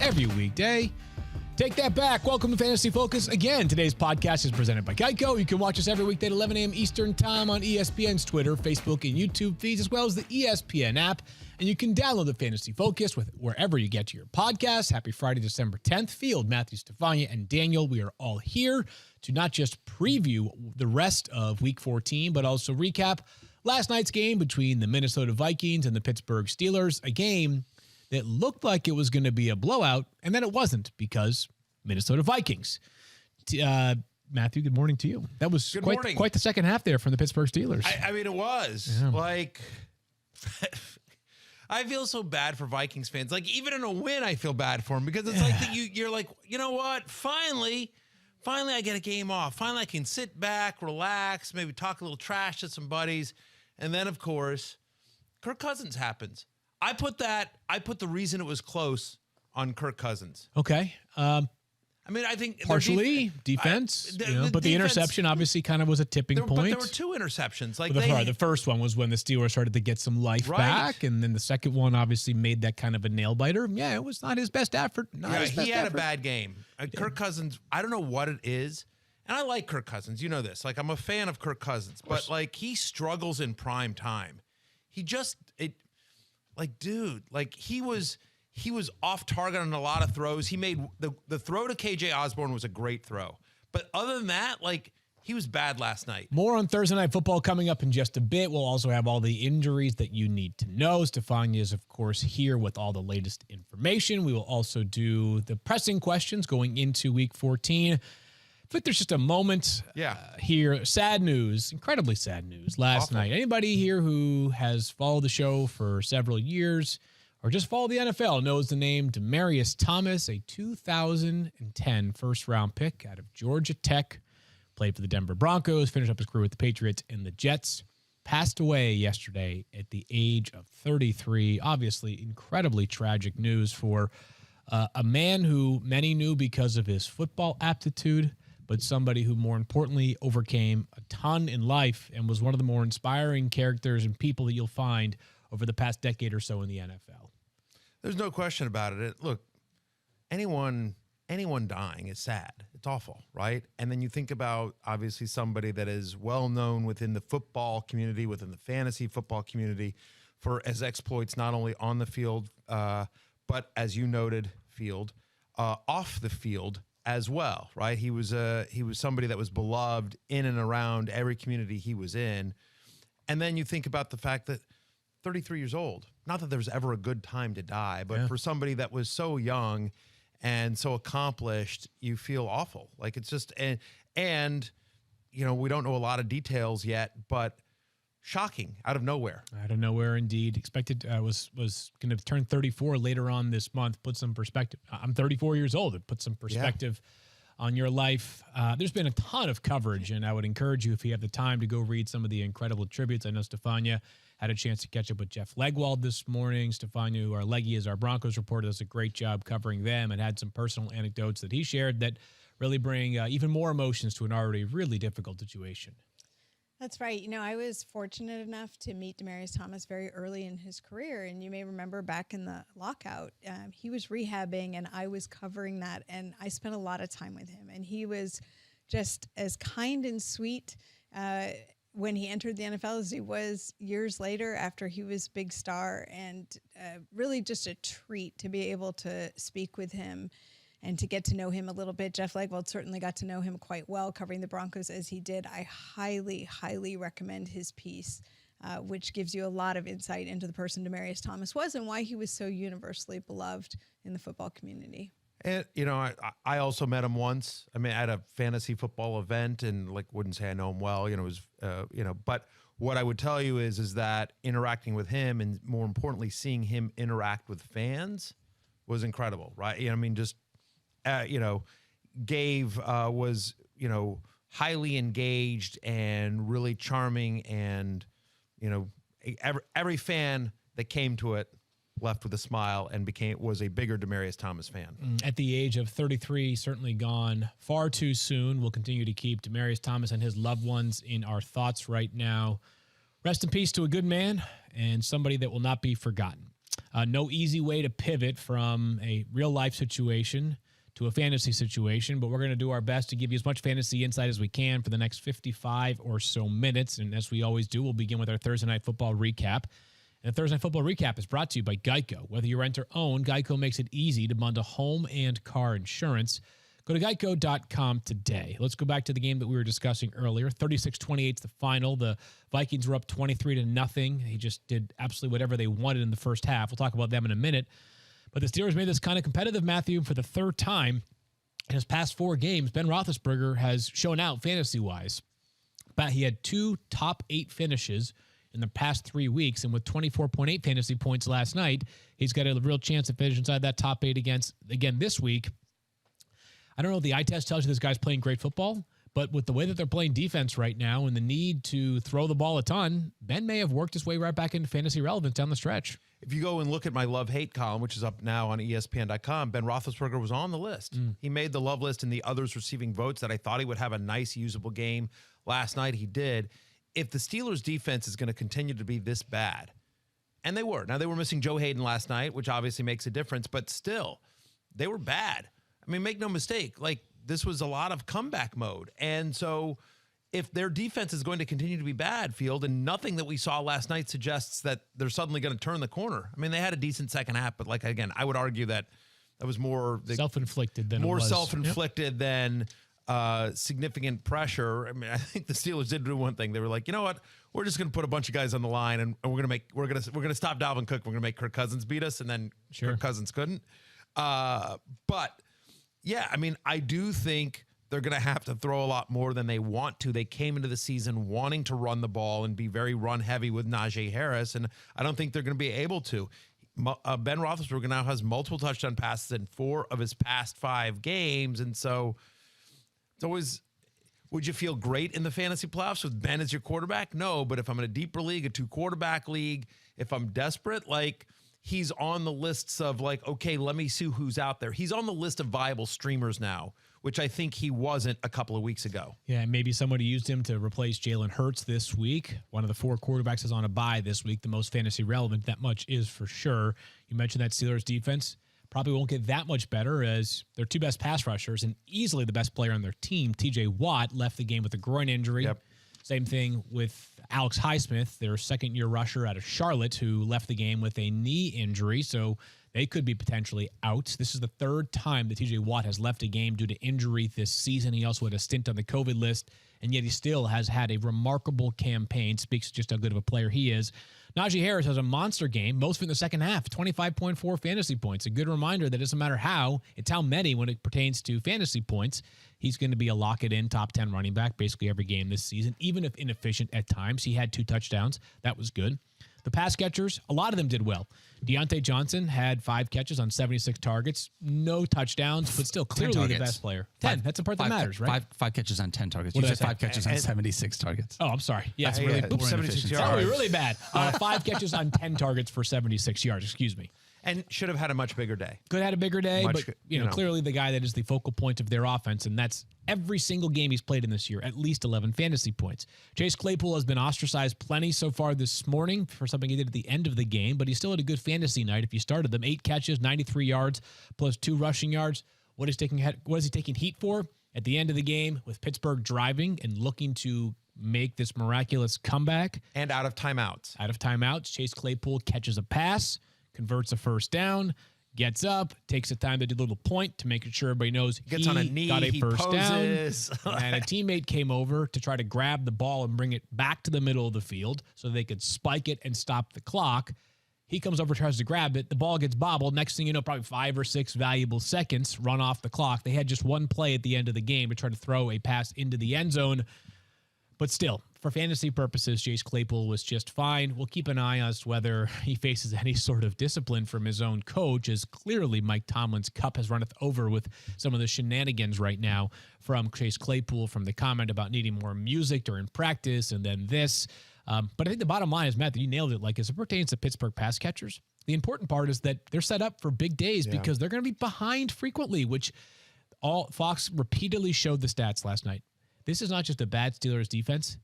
every weekday. Take that back. Welcome to Fantasy Focus. Again, today's podcast is presented by Geico. You can watch us every weekday at 11 a.m. Eastern Time on ESPN's Twitter, Facebook, and YouTube feeds, as well as the ESPN app. And you can download the Fantasy Focus with wherever you get to your podcasts. Happy Friday, December 10th. Field, Matthew, Stephania, and Daniel, we are all here to not just preview the rest of Week 14, but also recap last night's game between the Minnesota Vikings and the Pittsburgh Steelers, a game that looked like it was going to be a blowout, and then it wasn't because Minnesota Vikings. Matthew, good morning to you. That was quite the second half there from the Pittsburgh Steelers. I mean, it was. Yeah. Like, I feel so bad for Vikings fans. Like, even in a win, I feel bad for them because it's like that you're like, you know what? Finally, I get a game off. Finally, I can sit back, relax, maybe talk a little trash to some buddies. And then, of course, Kirk Cousins happens. I put the reason it was close on Kirk Cousins. Okay. I mean, I think partially defense, but the interception obviously kind of was a tipping point. But there were two interceptions. Like the first one was when the Steelers started to get some life back, and then the second one obviously made that kind of a nail biter. Yeah, it was not his best effort. He had a bad game. Kirk Cousins, I don't know what it is, and I like Kirk Cousins. You know this. Like, I'm a fan of Kirk Cousins, but like he struggles in prime time. He was off target on a lot of throws. He made the throw to KJ Osborne was a great throw. But other than that, like, he was bad last night. More on Thursday Night Football coming up in just a bit. We'll also have all the injuries that you need to know. Stephania is, of course, here with all the latest information. We will also do the pressing questions going into Week 14. But there's just a moment here. Sad news, incredibly sad news last night. Anybody here who has followed the show for several years or just follow the NFL knows the name Demaryius Thomas, a 2010 first-round pick out of Georgia Tech, played for the Denver Broncos, finished up his career with the Patriots and the Jets, passed away yesterday at the age of 33. Obviously, incredibly tragic news for a man who many knew because of his football aptitude, but somebody who more importantly overcame a ton in life and was one of the more inspiring characters and people that you'll find over the past decade or so in the NFL. There's no question about it. Look, anyone dying is sad. It's awful, right? And then you think about, obviously, somebody that is well-known within the football community, within the fantasy football community, for his exploits not only on the field, but, as you noted, off the field as well, right? He was somebody that was beloved in and around every community he was in. And then you think about the fact that 33 years old. Not that there's ever a good time to die, but for somebody that was so young and so accomplished, you feel awful. Like, it's just, and you know, we don't know a lot of details yet, but shocking out of nowhere. Out of nowhere, indeed. Expected was going to turn 34 later on this month. Put some perspective. I'm 34 years old. It puts some perspective on your life. There's been a ton of coverage, and I would encourage you, if you have the time, to go read some of the incredible tributes. I know Stephania had a chance to catch up with Jeff Legwold this morning. Stephania, who our Leggy is our Broncos reporter, does a great job covering them and had some personal anecdotes that he shared that really bring even more emotions to an already really difficult situation. That's right. You know, I was fortunate enough to meet Demaryius Thomas very early in his career. And you may remember back in the lockout, he was rehabbing and I was covering that. And I spent a lot of time with him. And he was just as kind and sweet when he entered the NFL as he was years later after he was big star. And really just a treat to be able to speak with him and to get to know him a little bit. Jeff Legwold certainly got to know him quite well covering the Broncos as he did. I highly, highly recommend his piece, which gives you a lot of insight into the person Demaryius Thomas was and why he was so universally beloved in the football community. And, you know, I also met him once. I mean, at a fantasy football event, and like, wouldn't say I know him well, it was, but what I would tell you is that interacting with him and more importantly, seeing him interact with fans was incredible, right? I mean, just, was, highly engaged and really charming. And, every fan that came to it left with a smile and was a bigger Demaryius Thomas fan. At the age of 33, certainly gone far too soon. We'll continue to keep Demaryius Thomas and his loved ones in our thoughts right now. Rest in peace to a good man and somebody that will not be forgotten. No easy way to pivot from a real-life situation to a fantasy situation, but we're going to do our best to give you as much fantasy insight as we can for the next 55 or so minutes. And as we always do, we'll begin with our Thursday Night Football recap. And the Thursday Night Football recap is brought to you by Geico. Whether you rent or own, Geico makes it easy to bundle home and car insurance. Go to geico.com today. Let's go back to the game that we were discussing earlier. 36-28 is the final. The Vikings were up 23-0. They just did absolutely whatever they wanted in the first half. We'll talk about them in a minute. But the Steelers made this kind of competitive, Matthew, for the third time in his past 4 games. Ben Roethlisberger has shown out fantasy-wise. But he had 2 top 8 finishes in the past 3 weeks, and with 24.8 fantasy points last night, he's got a real chance to finish inside that top 8 again this week. I don't know if the eye test tells you this guy's playing great football, but with the way that they're playing defense right now and the need to throw the ball a ton, Ben may have worked his way right back into fantasy relevance down the stretch. If you go and look at my love-hate column, which is up now on ESPN.com, Ben Roethlisberger was on the list. He made the love list and the others receiving votes that I thought he would have a nice, usable game. Last night he did. If the Steelers' defense is going to continue to be this bad, and they were. Now, they were missing Joe Hayden last night, which obviously makes a difference, but still, they were bad. I mean, make no mistake, like, this was a lot of comeback mode. And so if their defense is going to continue to be bad, Field, and nothing that we saw last night suggests that they're suddenly going to turn the corner. I mean, they had a decent second half, but like, again, I would argue that was more self-inflicted than more self-inflicted than significant pressure. I mean, I think the Steelers did do one thing. They were like, you know what? We're just going to put a bunch of guys on the line, and we're going to stop Dalvin Cook. We're going to make Kirk Cousins beat us, and then Kirk Cousins couldn't. But yeah, I mean, I do think they're going to have to throw a lot more than they want to. They came into the season wanting to run the ball and be very run heavy with Najee Harris, and I don't think they're going to be able to. Ben Roethlisberger now has multiple touchdown passes in 4 of his past 5 games, and so it's always, would you feel great in the fantasy playoffs with Ben as your quarterback? No, but if I'm in a deeper league, a 2-quarterback league, if I'm desperate, like, he's on the lists of like, okay, let me see who's out there. He's on the list of viable streamers now, which I think he wasn't a couple of weeks ago. Yeah, maybe somebody used him to replace Jalen Hurts this week. One of the 4 quarterbacks is on a bye this week, the most fantasy relevant. That much is for sure. You mentioned that Steelers defense probably won't get that much better as their 2 best pass rushers and easily the best player on their team, TJ Watt, left the game with a groin injury. Yep. Same thing with Alex Highsmith, their second-year rusher out of Charlotte, who left the game with a knee injury, so they could be potentially out. This is the 3rd time that TJ Watt has left a game due to injury this season. He also had a stint on the COVID list, and yet he still has had a remarkable campaign. Speaks just how good of a player he is. Najee Harris has a monster game, most of it in the second half, 25.4 fantasy points. A good reminder that it doesn't matter how, it's how many when it pertains to fantasy points. He's going to be a lock-it-in top 10 running back basically every game this season, even if inefficient at times. He had 2 touchdowns. That was good. The pass catchers, a lot of them did well. Deontay Johnson had 5 catches on 76 targets, no touchdowns, but still clearly the best player. 10, that's the part that matters, right? 5 catches on 10 targets. You said 5 catches on 76 targets. Oh, I'm sorry. Yeah, That's really poor 76 inefficiency. yards. Oh, really bad. 5 catches on 10 targets for 76 yards, excuse me. And should have had a much bigger day. Could have had a bigger day, Much, but you know, clearly the guy that is the focal point of their offense, and that's every single game he's played in this year, at least 11 fantasy points. Chase Claypool has been ostracized plenty so far this morning for something he did at the end of the game, but he still had a good fantasy night if you started them. 8 catches, 93 yards, plus 2 rushing yards. What is he taking heat for? At the end of the game, with Pittsburgh driving and looking to make this miraculous comeback. And out of timeouts. Out of timeouts, Chase Claypool catches a pass, converts a first down, gets up, takes the time to do a little point to make sure everybody knows Gets he on a knee, got a he first poses. down. And a teammate came over to try to grab the ball and bring it back to the middle of the field so they could spike it and stop the clock. He comes over, tries to grab it. The ball gets bobbled. Next thing you know, probably 5 or 6 valuable seconds run off the clock. They had just one play at the end of the game to try to throw a pass into the end zone. But still, for fantasy purposes, Chase Claypool was just fine. We'll keep an eye on whether he faces any sort of discipline from his own coach, as clearly Mike Tomlin's cup has runneth over with some of the shenanigans right now from Chase Claypool, from the comment about needing more music during practice, and then this. But I think the bottom line is, Matt, that you nailed it. Like, as it pertains to Pittsburgh pass catchers, the important part is that they're set up for big days because they're going to be behind frequently, which Fox repeatedly showed the stats last night. This is not just a bad Steelers defense.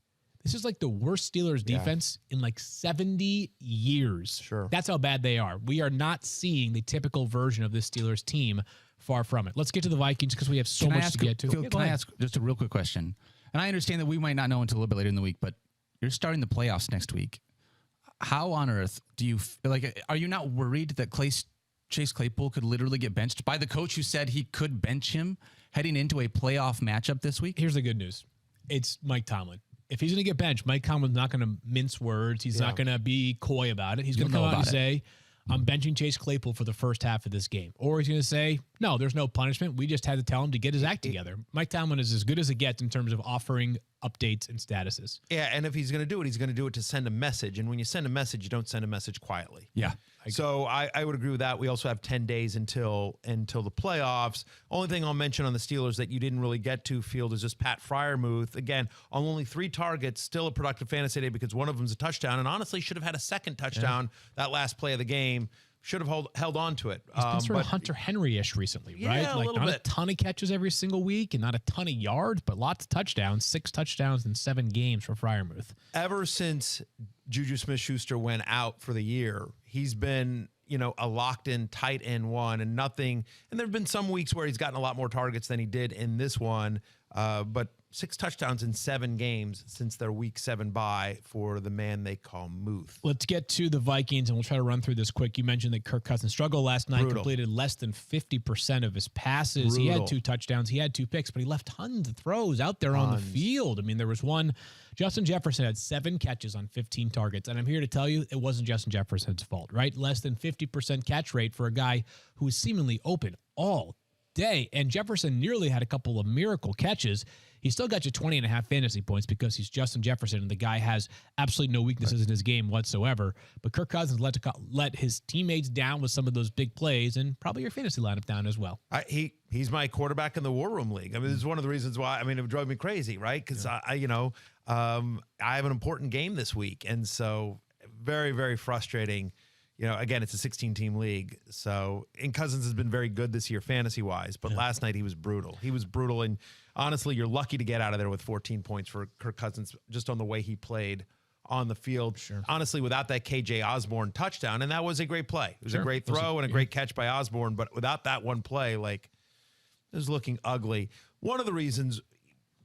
This is like the worst Steelers defense in like 70 years. Sure. That's how bad they are. We are not seeing the typical version of this Steelers team. Far from it. Let's get to the Vikings because we have so much to get to. Can I ask just a real quick question? And I understand that we might not know until a little bit later in the week, but you're starting the playoffs next week. How on earth do you like? Are you not worried that Chase Claypool could literally get benched by the coach who said he could bench him heading into a playoff matchup this week? Here's the good news. It's Mike Tomlin. If he's going to get benched, Mike Tomlin's not going to mince words. He's not going to be coy about it. He's going to come out and say, I'm benching Chase Claypool for the first half of this game. Or he's going to say, no, there's no punishment. We just had to tell him to get his act together. Mike Tomlin is as good as it gets in terms of offering updates and statuses. Yeah, and if he's going to do it, he's going to do it to send a message. And when you send a message, you don't send a message quietly. Yeah. So I would agree with that. We also have 10 days until the playoffs. Only thing I'll mention on the Steelers that you didn't really get to, Field, is just Pat Freiermuth. Again, on only 3 targets, still a productive fantasy day because one of them's a touchdown, and honestly should have had a second touchdown that last play of the game. Should have held on to it. He's been sort of Hunter Henry-ish recently, right? Yeah, like not bit. a ton of catches every single week and not a ton of yards, but lots of touchdowns. 6 touchdowns in 7 games for Freiermuth. Ever since Juju Smith-Schuster went out for the year, he's been, a locked-in tight end one and nothing. And there have been some weeks where he's gotten a lot more targets than he did in this one. But 6 touchdowns in 7 games since their week 7 bye for the man they call Muth. Let's get to the Vikings, and we'll try to run through this quick. You mentioned that Kirk Cousin struggled last night, completed less than 50% of his passes. He had 2 touchdowns. He had 2 picks, but he left tons of throws out there on the field. I mean, there was one. Justin Jefferson had 7 catches on 15 targets, and I'm here to tell you it wasn't Justin Jefferson's fault, right? Less than 50% catch rate for a guy who was seemingly open all day, and Jefferson nearly had a couple of miracle catches. He still got you 20.5 fantasy points because he's Justin Jefferson, and the guy has absolutely no weaknesses in his game whatsoever. But Kirk Cousins let his teammates down with some of those big plays, and probably your fantasy lineup down as well. He's my quarterback in the War Room League. I mean, this is one of the reasons why. I mean, it drove me crazy, right? Because I have an important game this week, and so very, very frustrating. Again, it's a 16-team league. So, and Cousins has been very good this year fantasy-wise, but last night he was brutal. He was brutal, and honestly, you're lucky to get out of there with 14 points for Kirk Cousins just on the way he played on the field. Sure. Honestly, without that KJ Osborne touchdown, and that was a great play. It was a great throw and a great catch by Osborne, but without that one play, it was looking ugly. One of the reasons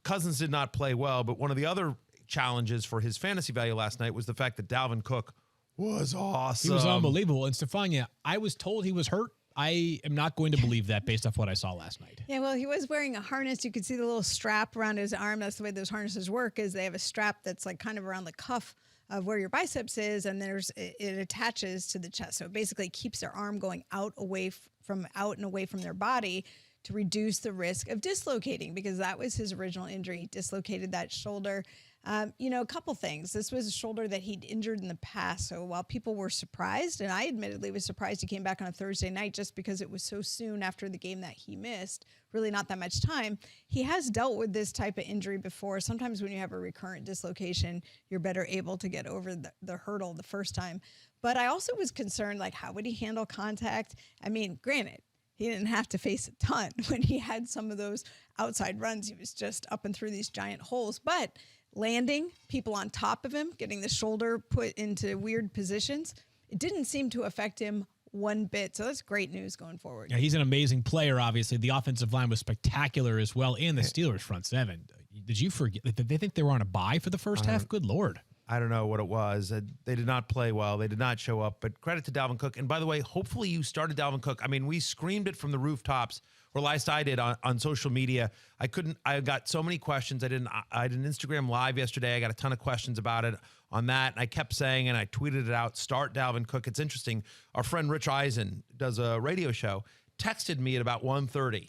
Cousins did not play well, but one of the other challenges for his fantasy value last night was the fact that Dalvin Cook was awesome. He was unbelievable. And Stephania, I was told he was hurt. I am not going to believe that based off what I saw last night. Yeah, well, he was wearing a harness. You could see the little strap around his arm. That's the way those harnesses work, is they have a strap that's like kind of around the cuff of where your biceps is, and it attaches to the chest. So it basically keeps their arm going out and away from their body to reduce the risk of dislocating, because that was his original injury. He dislocated that shoulder. A couple things. This was a shoulder that he'd injured in the past. So while people were surprised, and I admittedly was surprised he came back on a Thursday night just because it was so soon after the game that he missed, really not that much time, he has dealt with this type of injury before. Sometimes when you have a recurrent dislocation, you're better able to get over the hurdle the first time. But I also was concerned, how would he handle contact? I mean, granted, he didn't have to face a ton when he had some of those outside runs. He was just up and through these giant holes. But landing, people on top of him, getting the shoulder put into weird positions, it didn't seem to affect him one bit. So that's great news going forward. Yeah, he's an amazing player, obviously. The offensive line was spectacular as well, and the Steelers front seven. Did you forget? Did they think they were on a bye for the first half? Good Lord. I don't know what it was. They did not play well. They did not show up. But credit to Dalvin Cook. And by the way, hopefully you started Dalvin Cook. I mean, we screamed it from the rooftops, or at least I did on social media. I got so many questions. I did an Instagram live yesterday. I got a ton of questions about it on that. And I kept saying, and I tweeted it out, start Dalvin Cook. It's interesting. Our friend Rich Eisen does a radio show, texted me at about 1:30.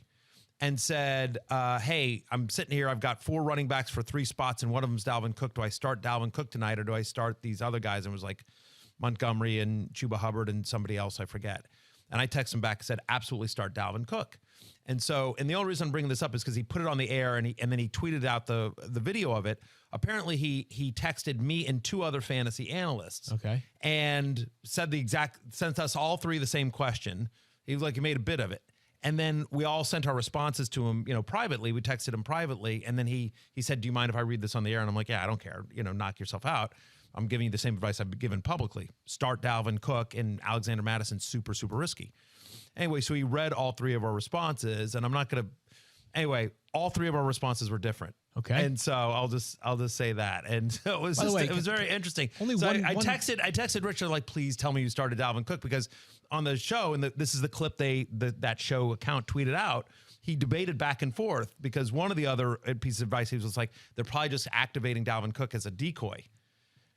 And said, hey, I'm sitting here. I've got 4 running backs for 3 spots, and one of them's Dalvin Cook. Do I start Dalvin Cook tonight, or do I start these other guys? And it was like Montgomery and Chuba Hubbard and somebody else, I forget. And I texted him back and said, absolutely start Dalvin Cook. And the only reason I'm bringing this up is because he put it on the air, and then he tweeted out the video of it. Apparently, he texted me and 2 other fantasy analysts. Okay. And said sent us all 3 the same question. He made a bit of it. And then we all sent our responses to him, privately. We texted him privately. And then he said, do you mind if I read this on the air? And I'm like, yeah, I don't care. Knock yourself out. I'm giving you the same advice I've given publicly. Start Dalvin Cook and Alexander Mattison, super, super risky. Anyway, so he read all 3 of our responses, and I'm not going to. Anyway, all 3 of our responses were different. Okay. And so I'll just say that. And so it was it was very interesting. Only so one, I texted Richard, like, please tell me you started Dalvin Cook, because on the show, and this is the clip that show account tweeted out, he debated back and forth, because one of the other pieces of advice, he was like, they're probably just activating Dalvin Cook as a decoy.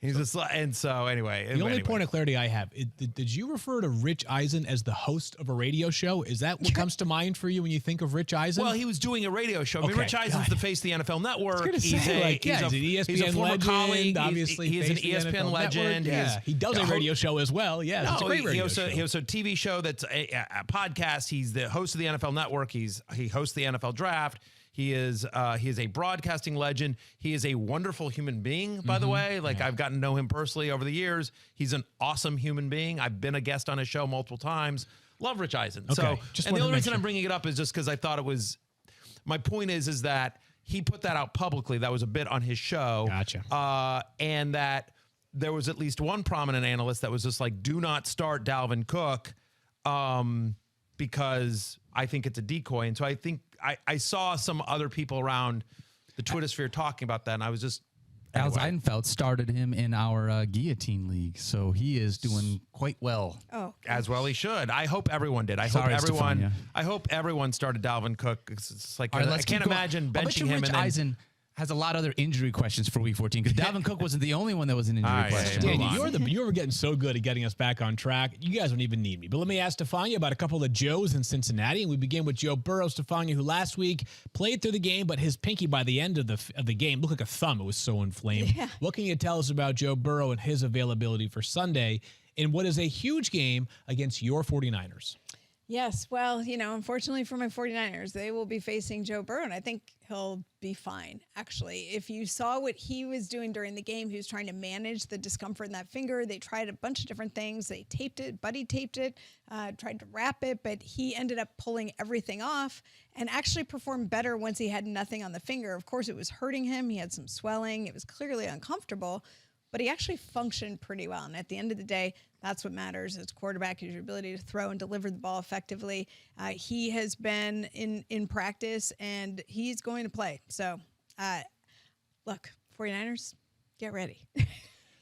He's just like, and so anyway. The only point of clarity I have, did you refer to Rich Eisen as the host of a radio show? Is that what comes to mind for you when you think of Rich Eisen? Well, he was doing a radio show. I mean, Okay, Rich Eisen's the face of the NFL Network. He's an ESPN he's a former legend, colleague. obviously. He's an ESPN legend. Yeah, he does a radio show as well. Yeah, it's a great radio show. He has a TV show that's a podcast. He's the host of the NFL Network. He hosts the NFL Draft. He is a broadcasting legend. He is a wonderful human being, by the way. Like, I've gotten to know him personally over the years. He's an awesome human being. I've been a guest on his show multiple times. Love Rich Eisen. Okay. So, and the only reason I'm bringing it up is just because I thought it was. My point is that he put that out publicly. That was a bit on his show. Gotcha. And that there was at least one prominent analyst that was just like, do not start Dalvin Cook, because I think it's a decoy. And so I think I saw some other people around the Twitter sphere talking about that, and I was just. Al Zeidenfeld started him in our guillotine league, so he is doing quite well. Oh, as well he should. I hope everyone did. I hope everyone started Dalvin Cook. It's like, Right, I can't imagine benching him. Rich Eisen has a lot of other injury questions for Week 14, because Dalvin Cook wasn't the only one that was an injury question. Danny, you were getting so good at getting us back on track. You guys don't even need me. But let me ask Stephania about a couple of Joes in Cincinnati, and we begin with Joe Burrow. Stephania, who last week played through the game, but his pinky by the end of the game looked like a thumb. It was so inflamed. Yeah. What can you tell us about Joe Burrow and his availability for Sunday in what is a huge game against your 49ers? Yes. Well, unfortunately for my 49ers, they will be facing Joe Burrow, and I think he'll be fine. Actually, if you saw what he was doing during the game, he was trying to manage the discomfort in that finger. They tried a bunch of different things. They taped it, buddy taped it, tried to wrap it, but he ended up pulling everything off and actually performed better once he had nothing on the finger. Of course, it was hurting him. He had some swelling. It was clearly uncomfortable, but he actually functioned pretty well. And at the end of the day, that's what matters as quarterback, is your ability to throw and deliver the ball effectively. He has been in practice, and he's going to play. So, look, 49ers, get ready.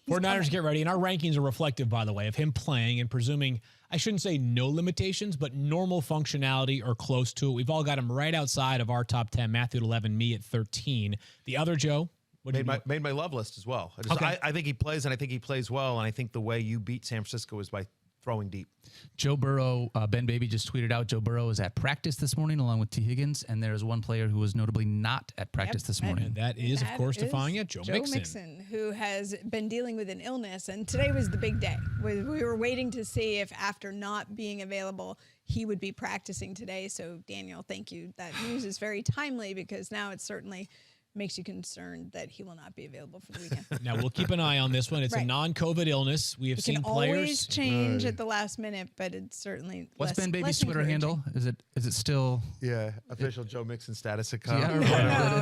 49ers, get ready. And our rankings are reflective, by the way, of him playing and presuming, I shouldn't say no limitations, but normal functionality or close to it. We've all got him right outside of our top 10, Matthew at 11, me at 13. The other Joe? Made my love list as well. I think he plays, and I think he plays well, and I think the way you beat San Francisco is by throwing deep. Joe Burrow, Ben Baby just tweeted out, Joe Burrow is at practice this morning along with T. Higgins, and there's one player who was notably not at practice this morning. And that is, of course, Stephania, Joe Mixon. Mixon, who has been dealing with an illness, and today was the big day. We were waiting to see if, after not being available, he would be practicing today. So, Daniel, thank you. That news is very timely, because now it's certainly makes you concerned that he will not be available for the weekend. Now, we'll keep an eye on this one. It's a non-COVID illness. We have seen players. It can always change at the last minute, but it's certainly What's Ben Baby's Twitter handle? Is it still? Yeah, official Joe Mixon status account. No,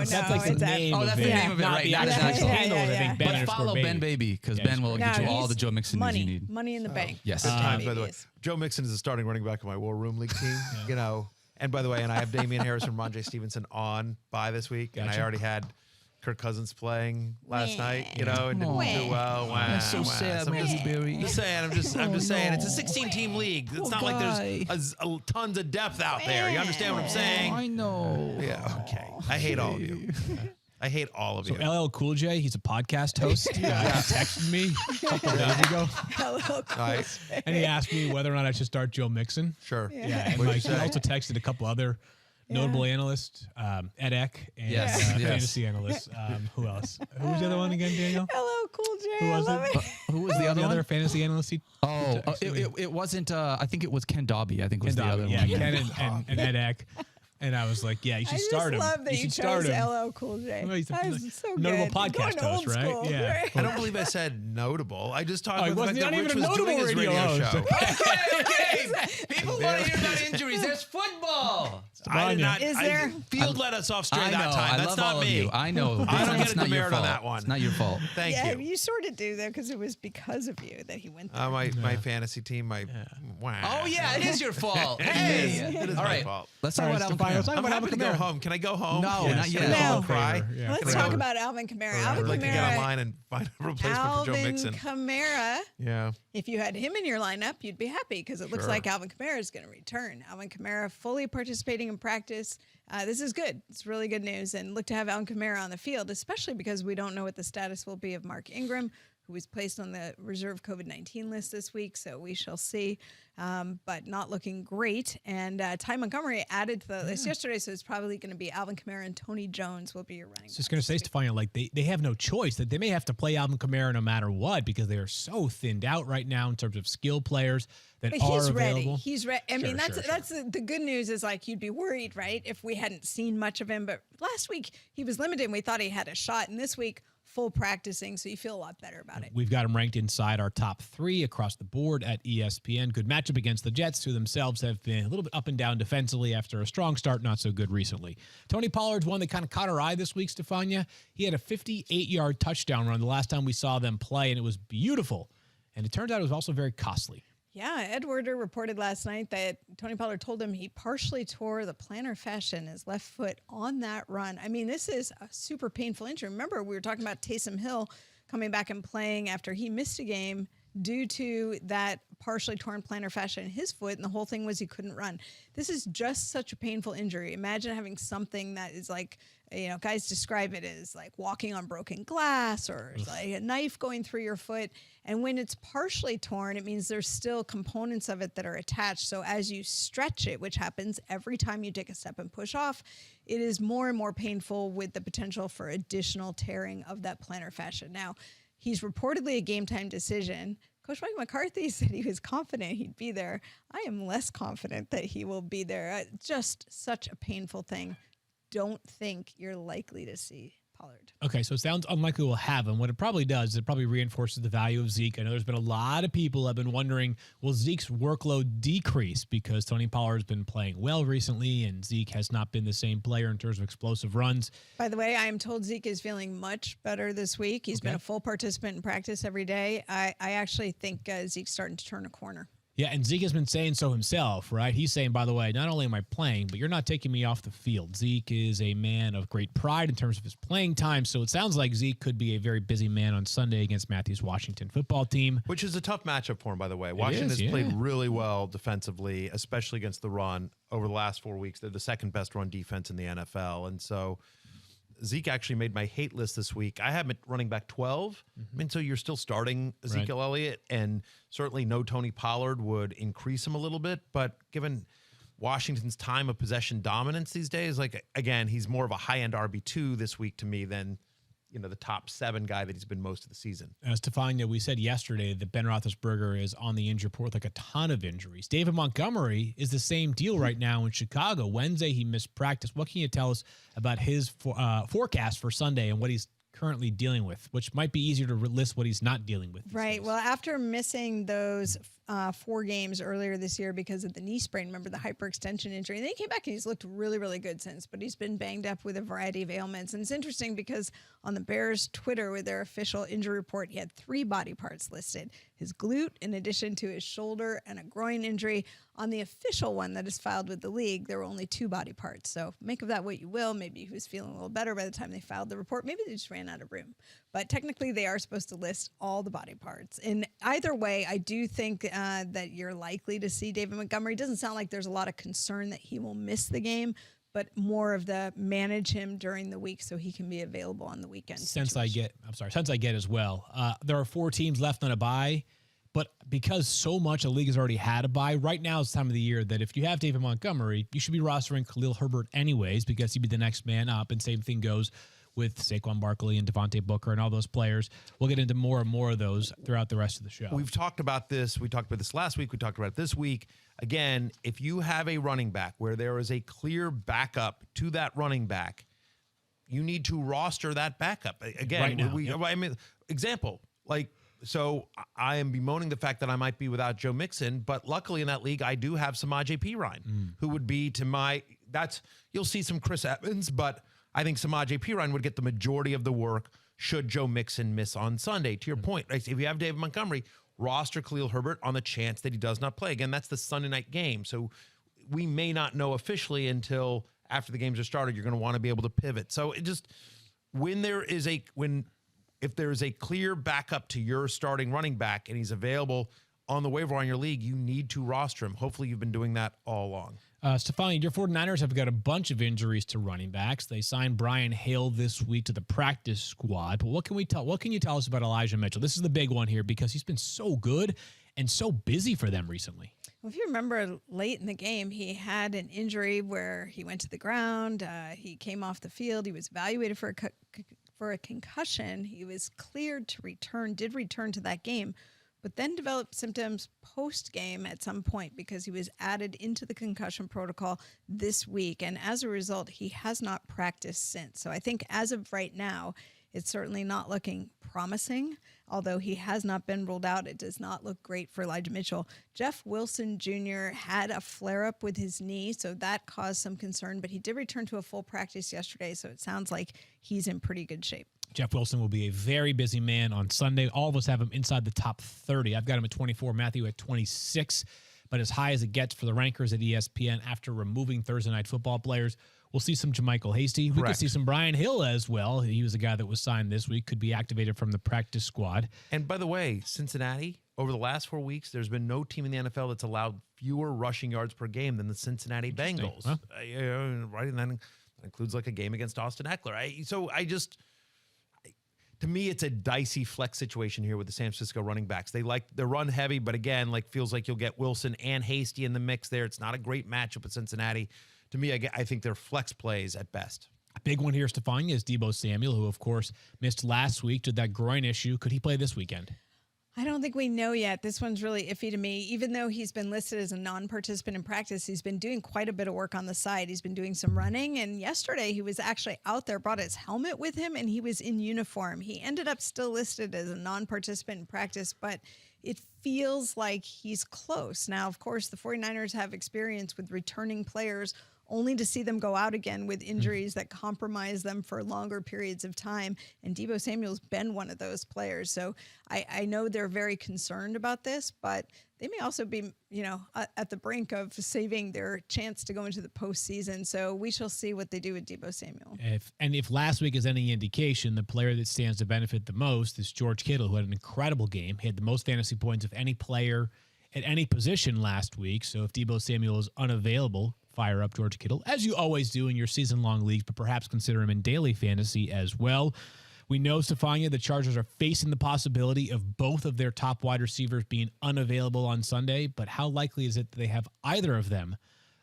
that's like the name of it. That's the name of it, right? Not the actual handle. I think Ben but follow Ben Baby, because Ben will get you all the Joe Mixon news you need. Money in the bank. Yes. By the way, Joe Mixon is the starting running back of my War Room League team. And by the way, I have Damian Harris and Ramondre Stevenson on bye this week, and I already had Kirk Cousins playing last night, and didn't do well. Wow, that's so sad, I'm just saying. I'm just saying. It's a 16-team league. It's not like there's tons of depth out there. You understand what I'm saying? I know. Yeah. Okay. I hate all of you. I hate all of you. LL Cool J, he's a podcast host. He texted me a couple of days ago. LL Cool J. And he asked me whether or not I should start Joe Mixon. Sure. Yeah. And he also texted a couple other notable analysts, Ed Eck, and fantasy analysts. Who else? Who was the other one again, Daniel? LL Cool J. Who was it? Who was the other fantasy analyst? It wasn't. I think it was Ken Dobby. I think was the other one. Yeah, Ken and Ed Eck. And I was like, yeah, you should I start him. just love that you should chose start him. LL Cool J. Well, he's a That's so good. notable Going podcast host, old right? school, Yeah. right? I don't believe I said notable. I just talked Oh, he about the wasn't fact that not Rich even a was doing notable his radio radio host. show. Okay. People want to hear about injuries. There's football. I did not. Is there- Field let us off straight I know. that time. I That's love not all me. of you. I know. I don't It's get a not your demerit on fault. that one. It's not your fault. Thank Yeah, you. you sort of do though, because it was because of you that he went there. My fantasy team. Wow. Oh yeah, it is your fault. Hey, It is all my right. fault. Let's talk All about right, Alvin Stefano, let's Kamara. talk I'm about happy to go Alvin Kamara. home. Can I go home? No, not yet. No. Favor. Yeah. Let's talk about Alvin Kamara. I'd Alvin like to get Kamara. online and find a replacement for Joe Alvin Mixon. Kamara. Yeah. If you had him in your lineup, you'd be happy because it looks Sure. like Alvin Kamara is going to return. Alvin Kamara fully participating in practice. This is good. It's really good news. And look to have Alvin Kamara on the field, especially because we don't know what the status will be of Mark Ingram, who was placed on the reserve COVID-19 list this week. So we shall see, but not looking great. And Ty Montgomery added to the list yesterday, so it's probably going to be Alvin Kamara and Tony Jones will be your running backs. Just going to say, Stefania, like they have no choice. That they may have to play Alvin Kamara no matter what because they are so thinned out right now in terms of skill players that But are he's available. ready. He's ready. I mean, Sure, that's the good news is like you'd be worried, right, if we hadn't seen much of him. But last week he was limited and we thought he had a shot. And this week, full practicing. So you feel a lot better about it. We've got him ranked inside our top 3 across the board at ESPN. Good matchup against the Jets, who themselves have been a little bit up and down defensively after a strong start, not so good recently. Tony Pollard's one that kind of caught our eye this week, Stefania. He had a 58-yard touchdown run the last time we saw them play, and it was beautiful. And it turns out it was also very costly. Yeah, Ed Werder reported last night that Tony Pollard told him he partially tore the plantar fascia in his left foot on that run. I mean, this is a super painful injury. Remember, we were talking about Taysom Hill coming back and playing after he missed a game due to that partially torn plantar fascia in his foot, and the whole thing was he couldn't run. This is just such a painful injury. Imagine having something that is like, you know, guys describe it as like walking on broken glass or like a knife going through your foot. And when it's partially torn, it means there's still components of it that are attached. So as you stretch it, which happens every time you take a step and push off, it is more and more painful with the potential for additional tearing of that plantar fascia. Now, he's reportedly a game time decision. Coach Mike McCarthy said he was confident he'd be there. I am less confident that he will be there. Just such a painful thing. Don't think you're likely to see Pollard. Okay, so it sounds unlikely we'll have him. What it probably does is it probably reinforces the value of Zeke. I know there's been a lot of people have been wondering, will Zeke's workload decrease because Tony Pollard's been playing well recently and Zeke has not been the same player in terms of explosive runs. By the way, I am told Zeke is feeling much better this week. He's been a full participant in practice every day. I actually think Zeke's starting to turn a corner. Yeah, and Zeke has been saying so himself, right? He's saying, by the way, not only am I playing, but you're not taking me off the field. Zeke is a man of great pride in terms of his playing time, so it sounds like Zeke could be a very busy man on Sunday against Matthew's Washington football team. Which is a tough matchup for him, by the way. Washington is, has played yeah. really well defensively, especially against the run over the last 4 weeks. They're the second best run defense in the NFL. And so Zeke actually made my hate list this week. I have him at running back 12. I mean, so you're still starting Ezekiel Elliott, and certainly no Tony Pollard would increase him a little bit. But given Washington's time of possession dominance these days, like, again, he's more of a high-end RB2 this week to me than, you know, the top 7 guy that he's been most of the season. Stefania, we said yesterday that Ben Roethlisberger is on the injury report with like a ton of injuries. David Montgomery is the same deal right now in Chicago. Wednesday, he missed practice. What can you tell us about his forecast for Sunday and what he's currently dealing with, which might be easier to list what he's not dealing with these Right. days. Well, after missing those 4 games earlier this year because of the knee sprain, remember the hyperextension injury, and then he came back and he's looked really, really good since, but he's been banged up with a variety of ailments. And it's interesting because on the Bears Twitter with their official injury report, he had 3 body parts listed: his glute, in addition to his shoulder, and a groin injury. On the official one that is filed with the league, there were only 2 body parts. So make of that what you will. Maybe he was feeling a little better by the time they filed the report. Maybe they just ran out of room. But technically, they are supposed to list all the body parts. And either way, I do think that you're likely to see David Montgomery. It doesn't sound like there's a lot of concern that he will miss the game, but more of the manage him during the week so he can be available on the weekend. Sense I get as well. There are 4 teams left on a bye, but because so much of the league has already had a bye, right now is the time of the year that if you have David Montgomery, you should be rostering Khalil Herbert anyways because he'd be the next man up, and same thing goes with Saquon Barkley and Devontae Booker and all those players. We'll get into more and more of those throughout the rest of the show. We've talked about this. We talked about this last week. We talked about it this week. Again, if you have a running back where there is a clear backup to that running back, you need to roster that backup. Again, Right now, I mean, example, so I am bemoaning the fact that I might be without Joe Mixon, but luckily in that league, I do have Samaje Perine, who would be you'll see some Chris Evans, but I think Samaje Perine would get the majority of the work should Joe Mixon miss on Sunday. To your point, right? If you have David Montgomery, roster Khalil Herbert on the chance that he does not play. Again, that's the Sunday night game. So we may not know officially until after the games are started. You're going to want to be able to pivot. So it just, if there is a clear backup to your starting running back and he's available on the waiver wire in your league, you need to roster him. Hopefully you've been doing that all along. Stephania, your 49ers have got a bunch of injuries to running backs. They signed Brian Hill this week to the practice squad. But what can you tell us about Elijah Mitchell? This is the big one here because he's been so good and so busy for them recently. Well, if you remember late in the game, he had an injury where he went to the ground. He came off the field. He was evaluated for a concussion. He was cleared to return, did return to that game, but then developed symptoms post-game at some point because he was added into the concussion protocol this week. And as a result, he has not practiced since. So I think as of right now, it's certainly not looking promising. Although he has not been ruled out, it does not look great for Elijah Mitchell. Jeff Wilson Jr. had a flare-up with his knee, so that caused some concern, but he did return to a full practice yesterday, so it sounds like he's in pretty good shape. Jeff Wilson will be a very busy man on Sunday. All of us have him inside the top 30. I've got him at 24, Matthew at 26, but as high as it gets for the rankers at ESPN after removing Thursday Night Football players. We'll see some JaMychal Hasty. We could see some Brian Hill as well. He was the guy that was signed this week, could be activated from the practice squad. And by the way, Cincinnati, over the last 4 weeks, there's been no team in the NFL that's allowed fewer rushing yards per game than the Cincinnati Bengals. Huh? Right, and that includes like a game against Austin Eckler. To me, it's a dicey flex situation here with the San Francisco running backs. They're run heavy, but again, feels like you'll get Wilson and Hasty in the mix there. It's not a great matchup with Cincinnati. To me, I think they're flex plays at best. A big one here, Stephania, is Deebo Samuel, who, of course, missed last week due to that groin issue. Could he play this weekend? I don't think we know yet. This one's really iffy to me. Even though he's been listed as a non-participant in practice, he's been doing quite a bit of work on the side. He's been doing some running, and yesterday he was actually out there, brought his helmet with him, and he was in uniform. He ended up still listed as a non-participant in practice, but it feels like he's close. Now, of course, the 49ers have experience with returning players only to see them go out again with injuries that compromise them for longer periods of time. And Deebo Samuel's been one of those players. So I know they're very concerned about this, but they may also be, at the brink of saving their chance to go into the postseason. So we shall see what they do with Deebo Samuel. If last week is any indication, the player that stands to benefit the most is George Kittle, who had an incredible game. He had the most fantasy points of any player at any position last week. So if Deebo Samuel is unavailable, fire up George Kittle, as you always do in your season-long leagues, but perhaps consider him in daily fantasy as well. We know, Stephania, the Chargers are facing the possibility of both of their top wide receivers being unavailable on Sunday, but how likely is it that they have either of them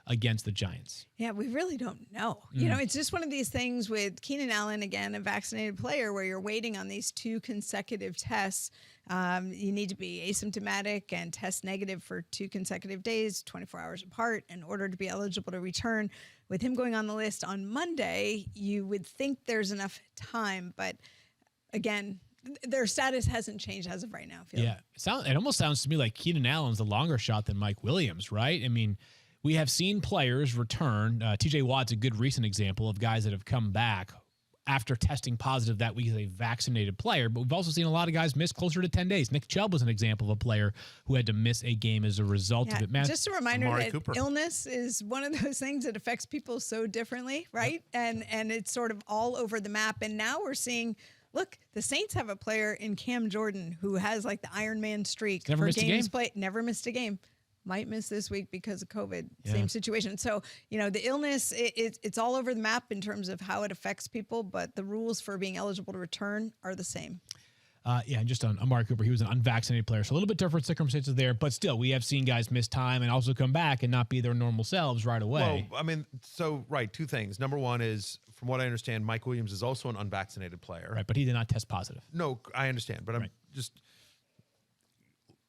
against the Giants? Yeah, we really don't know. It's just one of these things with Keenan Allen, again, a vaccinated player, where you're waiting on these 2 consecutive tests. You need to be asymptomatic and test negative for 2 consecutive days, 24 hours apart, in order to be eligible to return. With him going on the list on Monday, you would think there's enough time, but again, their status hasn't changed as of right now. It almost sounds to me like Keenan Allen's the longer shot than Mike Williams, right? I mean, we have seen players return. TJ Watt's a good recent example of guys that have come back after testing positive that week as a vaccinated player, but we've also seen a lot of guys miss closer to 10 days. Nick Chubb was an example of a player who had to miss a game as a result of it. Just a reminder that illness is one of those things that affects people so differently, right? Yep. And it's sort of all over the map. And now we're seeing, look, the Saints have a player in Cam Jordan who has the Iron Man streak never for missed games played, never missed a game. Might miss this week because of COVID. Same situation. So, the illness, it's all over the map in terms of how it affects people, but the rules for being eligible to return are the same. Yeah, and just on Amari Cooper, he was an unvaccinated player, so a little bit different circumstances there. But still, we have seen guys miss time and also come back and not be their normal selves right away. Well, I mean, so, right, two things. Number one is, from what I understand, Mike Williams is also an unvaccinated player. Right, but he did not test positive. No, I understand, but I'm just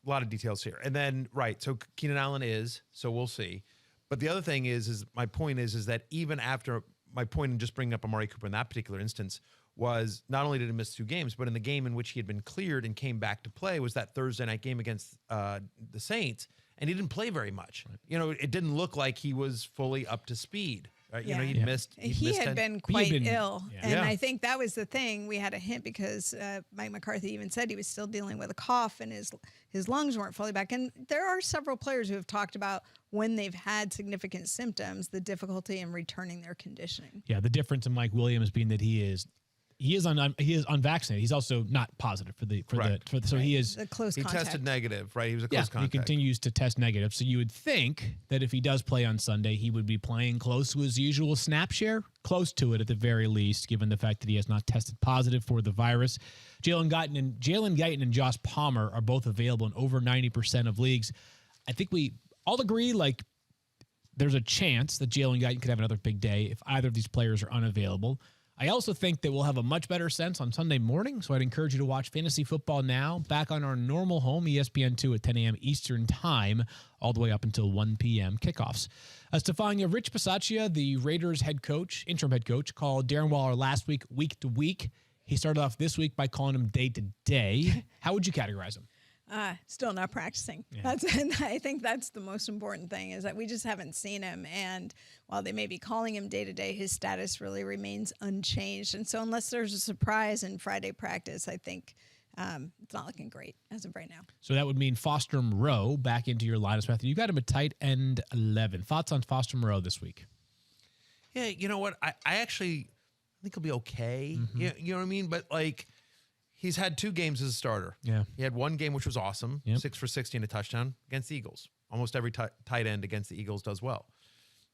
a lot of details here. And then, right, so Keenan Allen is, so we'll see. But the other thing is my point is that even after my point in just bringing up Amari Cooper in that particular instance was not only did he miss 2 games, but in the game in which he had been cleared and came back to play was that Thursday night game against the Saints, and he didn't play very much. Right. You know, it didn't look like he was fully up to speed. Right? Yeah. You know, he had been quite ill. Yeah. And I think that was the thing. We had a hint because Mike McCarthy even said he was still dealing with a cough and his lungs weren't fully back. And there are several players who have talked about when they've had significant symptoms, the difficulty in returning their conditioning. Yeah, the difference in Mike Williams being that he is unvaccinated. He's also not positive so he is the close he contact. Tested negative, right? He was a close contact. He continues to test negative. So you would think that if he does play on Sunday, he would be playing close to his usual snap share, close to it at the very least, given the fact that he has not tested positive for the virus. Jalen Guyton and Josh Palmer are both available in over 90% of leagues. I think we all agree, like, there's a chance that Jalen Guyton could have another big day if either of these players are unavailable. I also think that we'll have a much better sense on Sunday morning, so I'd encourage you to watch Fantasy Football Now back on our normal home, ESPN2 at 10 a.m. Eastern Time, all the way up until 1 p.m. kickoffs. Stephania, Rich Bisaccia, the Raiders interim head coach, called Darren Waller last week to week. He started off this week by calling him day to day. How would you categorize him? Still not practicing. Yeah. I think that's the most important thing, is that we just haven't seen him. And while they may be calling him day to day, his status really remains unchanged. And so unless there's a surprise in Friday practice, I think it's not looking great as of right now. So that would mean Foster Moreau back into your lineup, Matthew. You got him at tight end 11. Thoughts on Foster Moreau this week? Yeah, you know what? I think he'll be okay. Mm-hmm. You know what I mean? But like, he's had 2 games as a starter. Yeah. He had 1 game, which was awesome. Yep. 6 for 60 and a touchdown against the Eagles. Almost every tight end against the Eagles does well.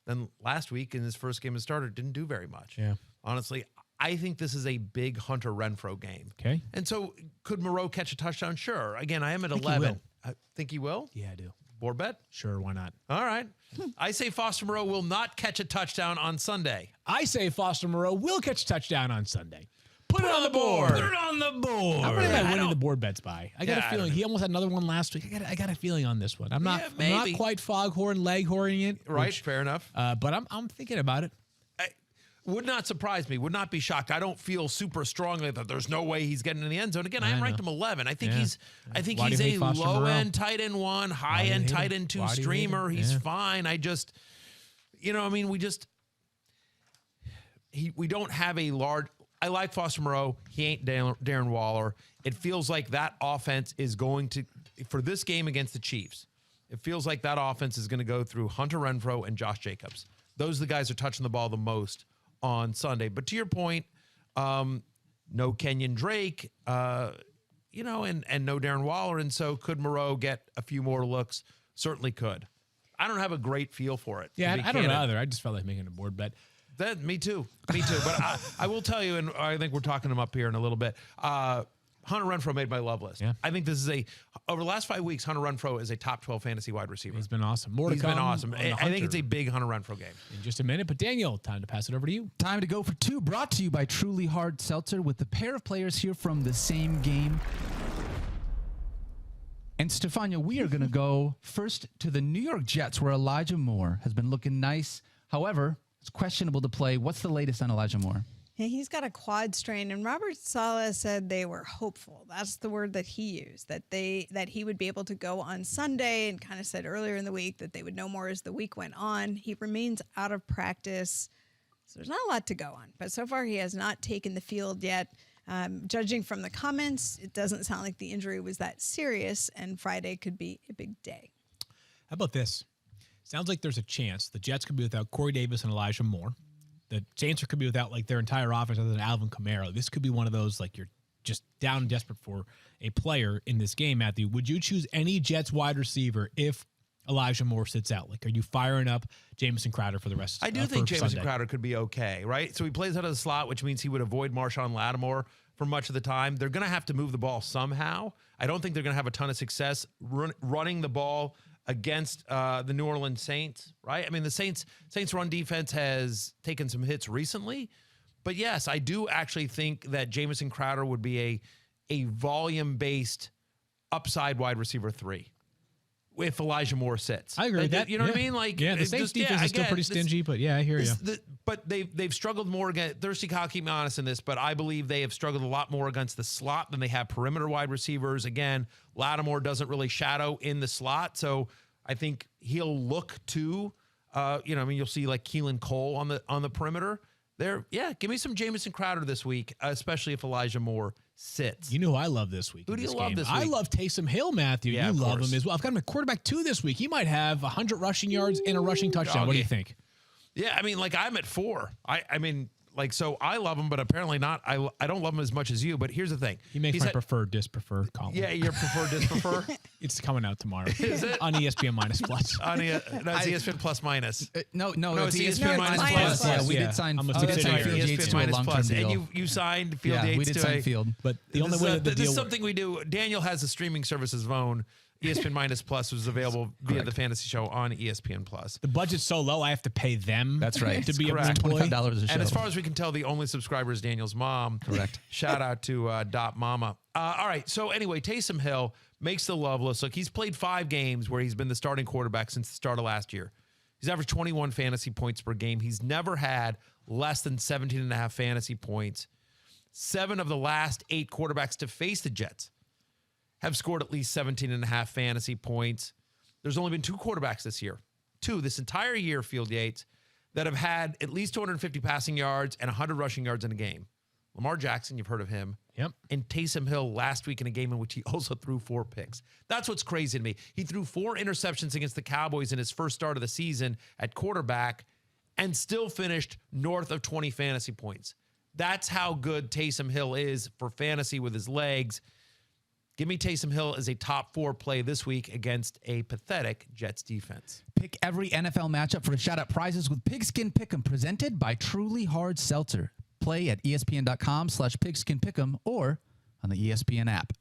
Then last week in his first game as starter, didn't do very much. Yeah. Honestly, I think this is a big Hunter Renfrow game. Okay. And so could Moreau catch a touchdown? Sure. Again, I am at 11. I think he will? Yeah, I do. Board bet? Sure, why not? All right. I say Foster Moreau will not catch a touchdown on Sunday. I say Foster Moreau will catch a touchdown on Sunday. Put it on the board. Put it on the board. How many am I winning the board bets by? I got a feeling he almost had another one last week. I got a feeling on this one. I'm not quite leghorning it. Right, fair enough. But I'm thinking about it. Would not surprise me. Would not be shocked. I don't feel super strongly that there's no way he's getting in the end zone. Again, I ranked him 11. I think he's a low end tight end 1, high end tight end 2 streamer. He's fine. I just, we don't have a large. I like Foster Moreau. He ain't Darren Waller. It feels like that offense is going to, for this game against the Chiefs, it feels like that offense is going to go through Hunter Renfrow and Josh Jacobs. Those are the guys who are touching the ball the most on Sunday. But to your point, no Kenyon Drake, and no Darren Waller. And so could Moreau get a few more looks? Certainly could. I don't have a great feel for it. Yeah, I don't know either. I just felt like making a board bet. Me too. But I will tell you, and I think we're talking him up here in a little bit. Hunter Renfrow made my love list. Yeah. I think this is over the last 5 weeks, Hunter Renfrow is a top 12 fantasy wide receiver. He's been awesome. He's been awesome. I think it's a big Hunter Renfrow game. In just a minute, but Daniel, time to pass it over to you. Time to go for 2, brought to you by Truly Hard Seltzer, with the pair of players here from the same game. And Stephania, we are going to go first to the New York Jets, where Elijah Moore has been looking nice. However, it's questionable to play. What's the latest on Elijah Moore? Yeah, he's got a quad strain, and Robert Saleh said they were hopeful. That's the word that he used, that he would be able to go on Sunday, and kind of said earlier in the week that they would know more as the week went on. He remains out of practice, so there's not a lot to go on. But so far, he has not taken the field yet. Judging from the comments, it doesn't sound like the injury was that serious, and Friday could be a big day. How about this? Sounds like there's a chance the Jets could be without Corey Davis and Elijah Moore. The Saints could be without their entire offense other than Alvin Kamara. This could be one of those you're just down and desperate for a player in this game, Matthew. Would you choose any Jets wide receiver if Elijah Moore sits out? Are you firing up Jamison Crowder for the rest of the I do think Jamison Crowder could be okay, right? So he plays out of the slot, which means he would avoid Marshawn Lattimore. for much of the time. They're going to have to move the ball somehow. I don't think they're going to have a ton of success running the ball against the New Orleans Saints, right? I mean, the Saints run defense has taken some hits recently. But yes, I do actually think that Jamison Crowder would be a volume-based upside wide receiver 3 if Elijah Moore sits. I agree with that. You know what I mean? Like, the Saints defense is still pretty stingy, but I hear you. But they've struggled more against Thirsty Kyle. Keep me honest in this, but I believe they have struggled a lot more against the slot than they have perimeter wide receivers. Again, Lattimore doesn't really shadow in the slot, so I think he'll look to, you'll see like Keelan Cole on the perimeter. Give me some Jamison Crowder this week, especially if Elijah Moore sits. You know who I love this week? Who do you love this week? I love Taysom Hill, Matthew. Yeah, you love course. him as well. I've got him at quarterback 2 this week. He might have 100 rushing yards and a rushing touchdown. What do you think? Yeah, I mean, like I'm at 4. So I love him, but apparently not. I don't love him as much as you, but here's the thing. He makes my preferred, dispreferred column. Yeah, your preferred, disprefer? It's coming out tomorrow. Is it? On ESPN Minus Plus. No, it's ESPN Plus minus. No, it's it's ESPN ESPN minus Plus. plus. Yeah, we Yeah. did sign. I'm a we did sign subsidiary. Field Yates ESPN to a minus long-term plus. deal. And you signed Field Yates we did to sign Field. But the only way that the this deal is something we do. Daniel has the streaming services of own. ESPN Minus Plus was available via the Fantasy Show on ESPN Plus. the budget's so low, I have to pay them. That's right. To be Correct. an employee. $25 a show. And as far as we can tell, the only subscriber is Daniel's mom. Correct. Shout out to Dot Mama. All right. So anyway, Taysom Hill makes the love list. Look, he's played 5 games where he's been the starting quarterback since the start of last year. He's averaged 21 fantasy points per game. He's never had less than 17.5 fantasy points. 7 of the last 8 quarterbacks to face the Jets have scored at least 17.5 fantasy points. There's only been 2 quarterbacks this year, 2 this entire year, Field Yates, that have had at least 250 passing yards and 100 rushing yards in a game. Lamar Jackson, you've heard of him. Yep. And Taysom Hill last week in a game in which he also threw 4 picks. That's what's crazy to me. He threw 4 interceptions against the Cowboys in his first start of the season at quarterback and still finished north of 20 fantasy points. That's how good Taysom Hill is for fantasy with his legs. Give me Taysom Hill as a top 4 play this week against a pathetic Jets defense. Pick every NFL matchup for a shot at prizes with Pigskin Pick'em, presented by Truly Hard Seltzer. Play at ESPN.com/pigskinpick'em or on the ESPN app.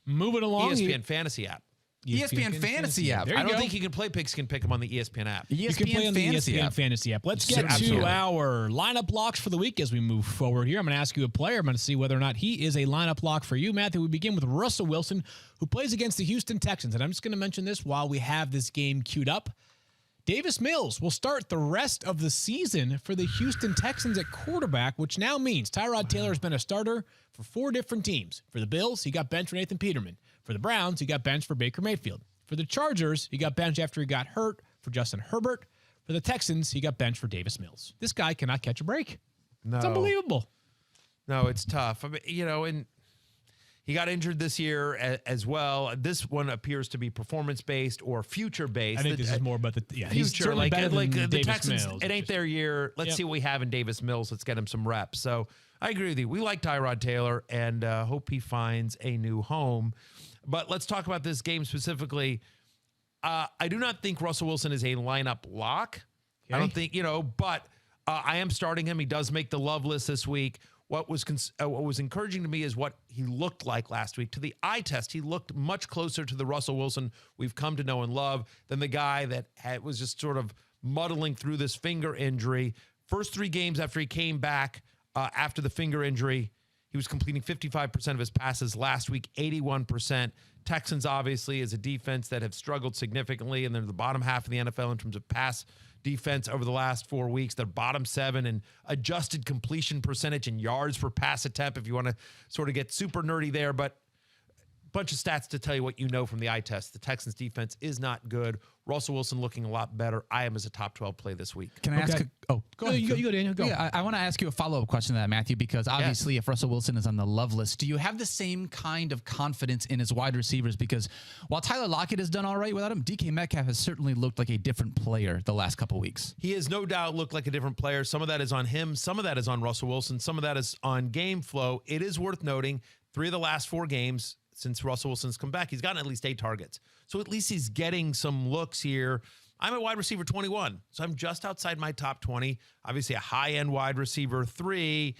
Moving along. ESPN Fantasy app. ESPN Fantasy app. There I you don't go. think you can play Pigskin Pick'em on the ESPN app. You can play on the ESPN Fantasy app. Let's get Absolutely. to our lineup locks for the week as we move forward here. I'm going to ask you a player. I'm going to see whether or not he is a lineup lock for you. Matthew, we begin with Russell Wilson, who plays against the Houston Texans. And I'm just going to mention this while we have this game queued up. Davis Mills will start the rest of the season for the Houston Texans at quarterback, which now means Tyrod Taylor has been a starter for 4 different teams. For the Bills, he got benched for Nathan Peterman. For the Browns, he got benched for Baker Mayfield. For the Chargers, he got benched after he got hurt for Justin Herbert. For the Texans, he got benched for Davis Mills. This guy cannot catch a break. No. It's unbelievable. No, it's tough. I mean, and he got injured this year as well. This one appears to be performance-based or future-based. I think this is more about the future. He's certainly better than the Davis Texans, Mills. it ain't their year. Let's see what we have in Davis Mills. Let's get him some reps. So I agree with you. We like Tyrod Taylor and hope he finds a new home. But let's talk about this game specifically. I do not think Russell Wilson is a lineup lock. Okay. I don't think, but I am starting him. He does make the love list this week. What was encouraging to me is what he looked like last week. To the eye test, he looked much closer to the Russell Wilson we've come to know and love than the guy that was just sort of muddling through this finger injury. First 3 games after he came back after the finger injury, he was completing 55% of his passes. Last week, 81%. Texans, obviously, is a defense that have struggled significantly, and they're the bottom half of the NFL in terms of pass defense over the last 4 weeks. They're bottom 7 in adjusted completion percentage and yards per pass attempt, if you want to sort of get super nerdy there. But a bunch of stats to tell you what you know from the eye test. The Texans defense is not good. Russell Wilson looking a lot better. I am as a top 12 play this week. Can I ask? Go ahead. You go, Daniel. Go. Yeah, I want to ask you a follow-up question to that, Matthew, because obviously if Russell Wilson is on the love list, do you have the same kind of confidence in his wide receivers? Because while Tyler Lockett has done all right without him, DK Metcalf has certainly looked like a different player the last couple weeks. He has no doubt looked like a different player. Some of that is on him. Some of that is on Russell Wilson. Some of that is on game flow. It is worth noting 3 of the last 4 games since Russell Wilson's come back, he's gotten at least 8 targets. So at least he's getting some looks here. I'm a wide receiver 21, so I'm just outside my top 20. Obviously, a high-end wide receiver 3.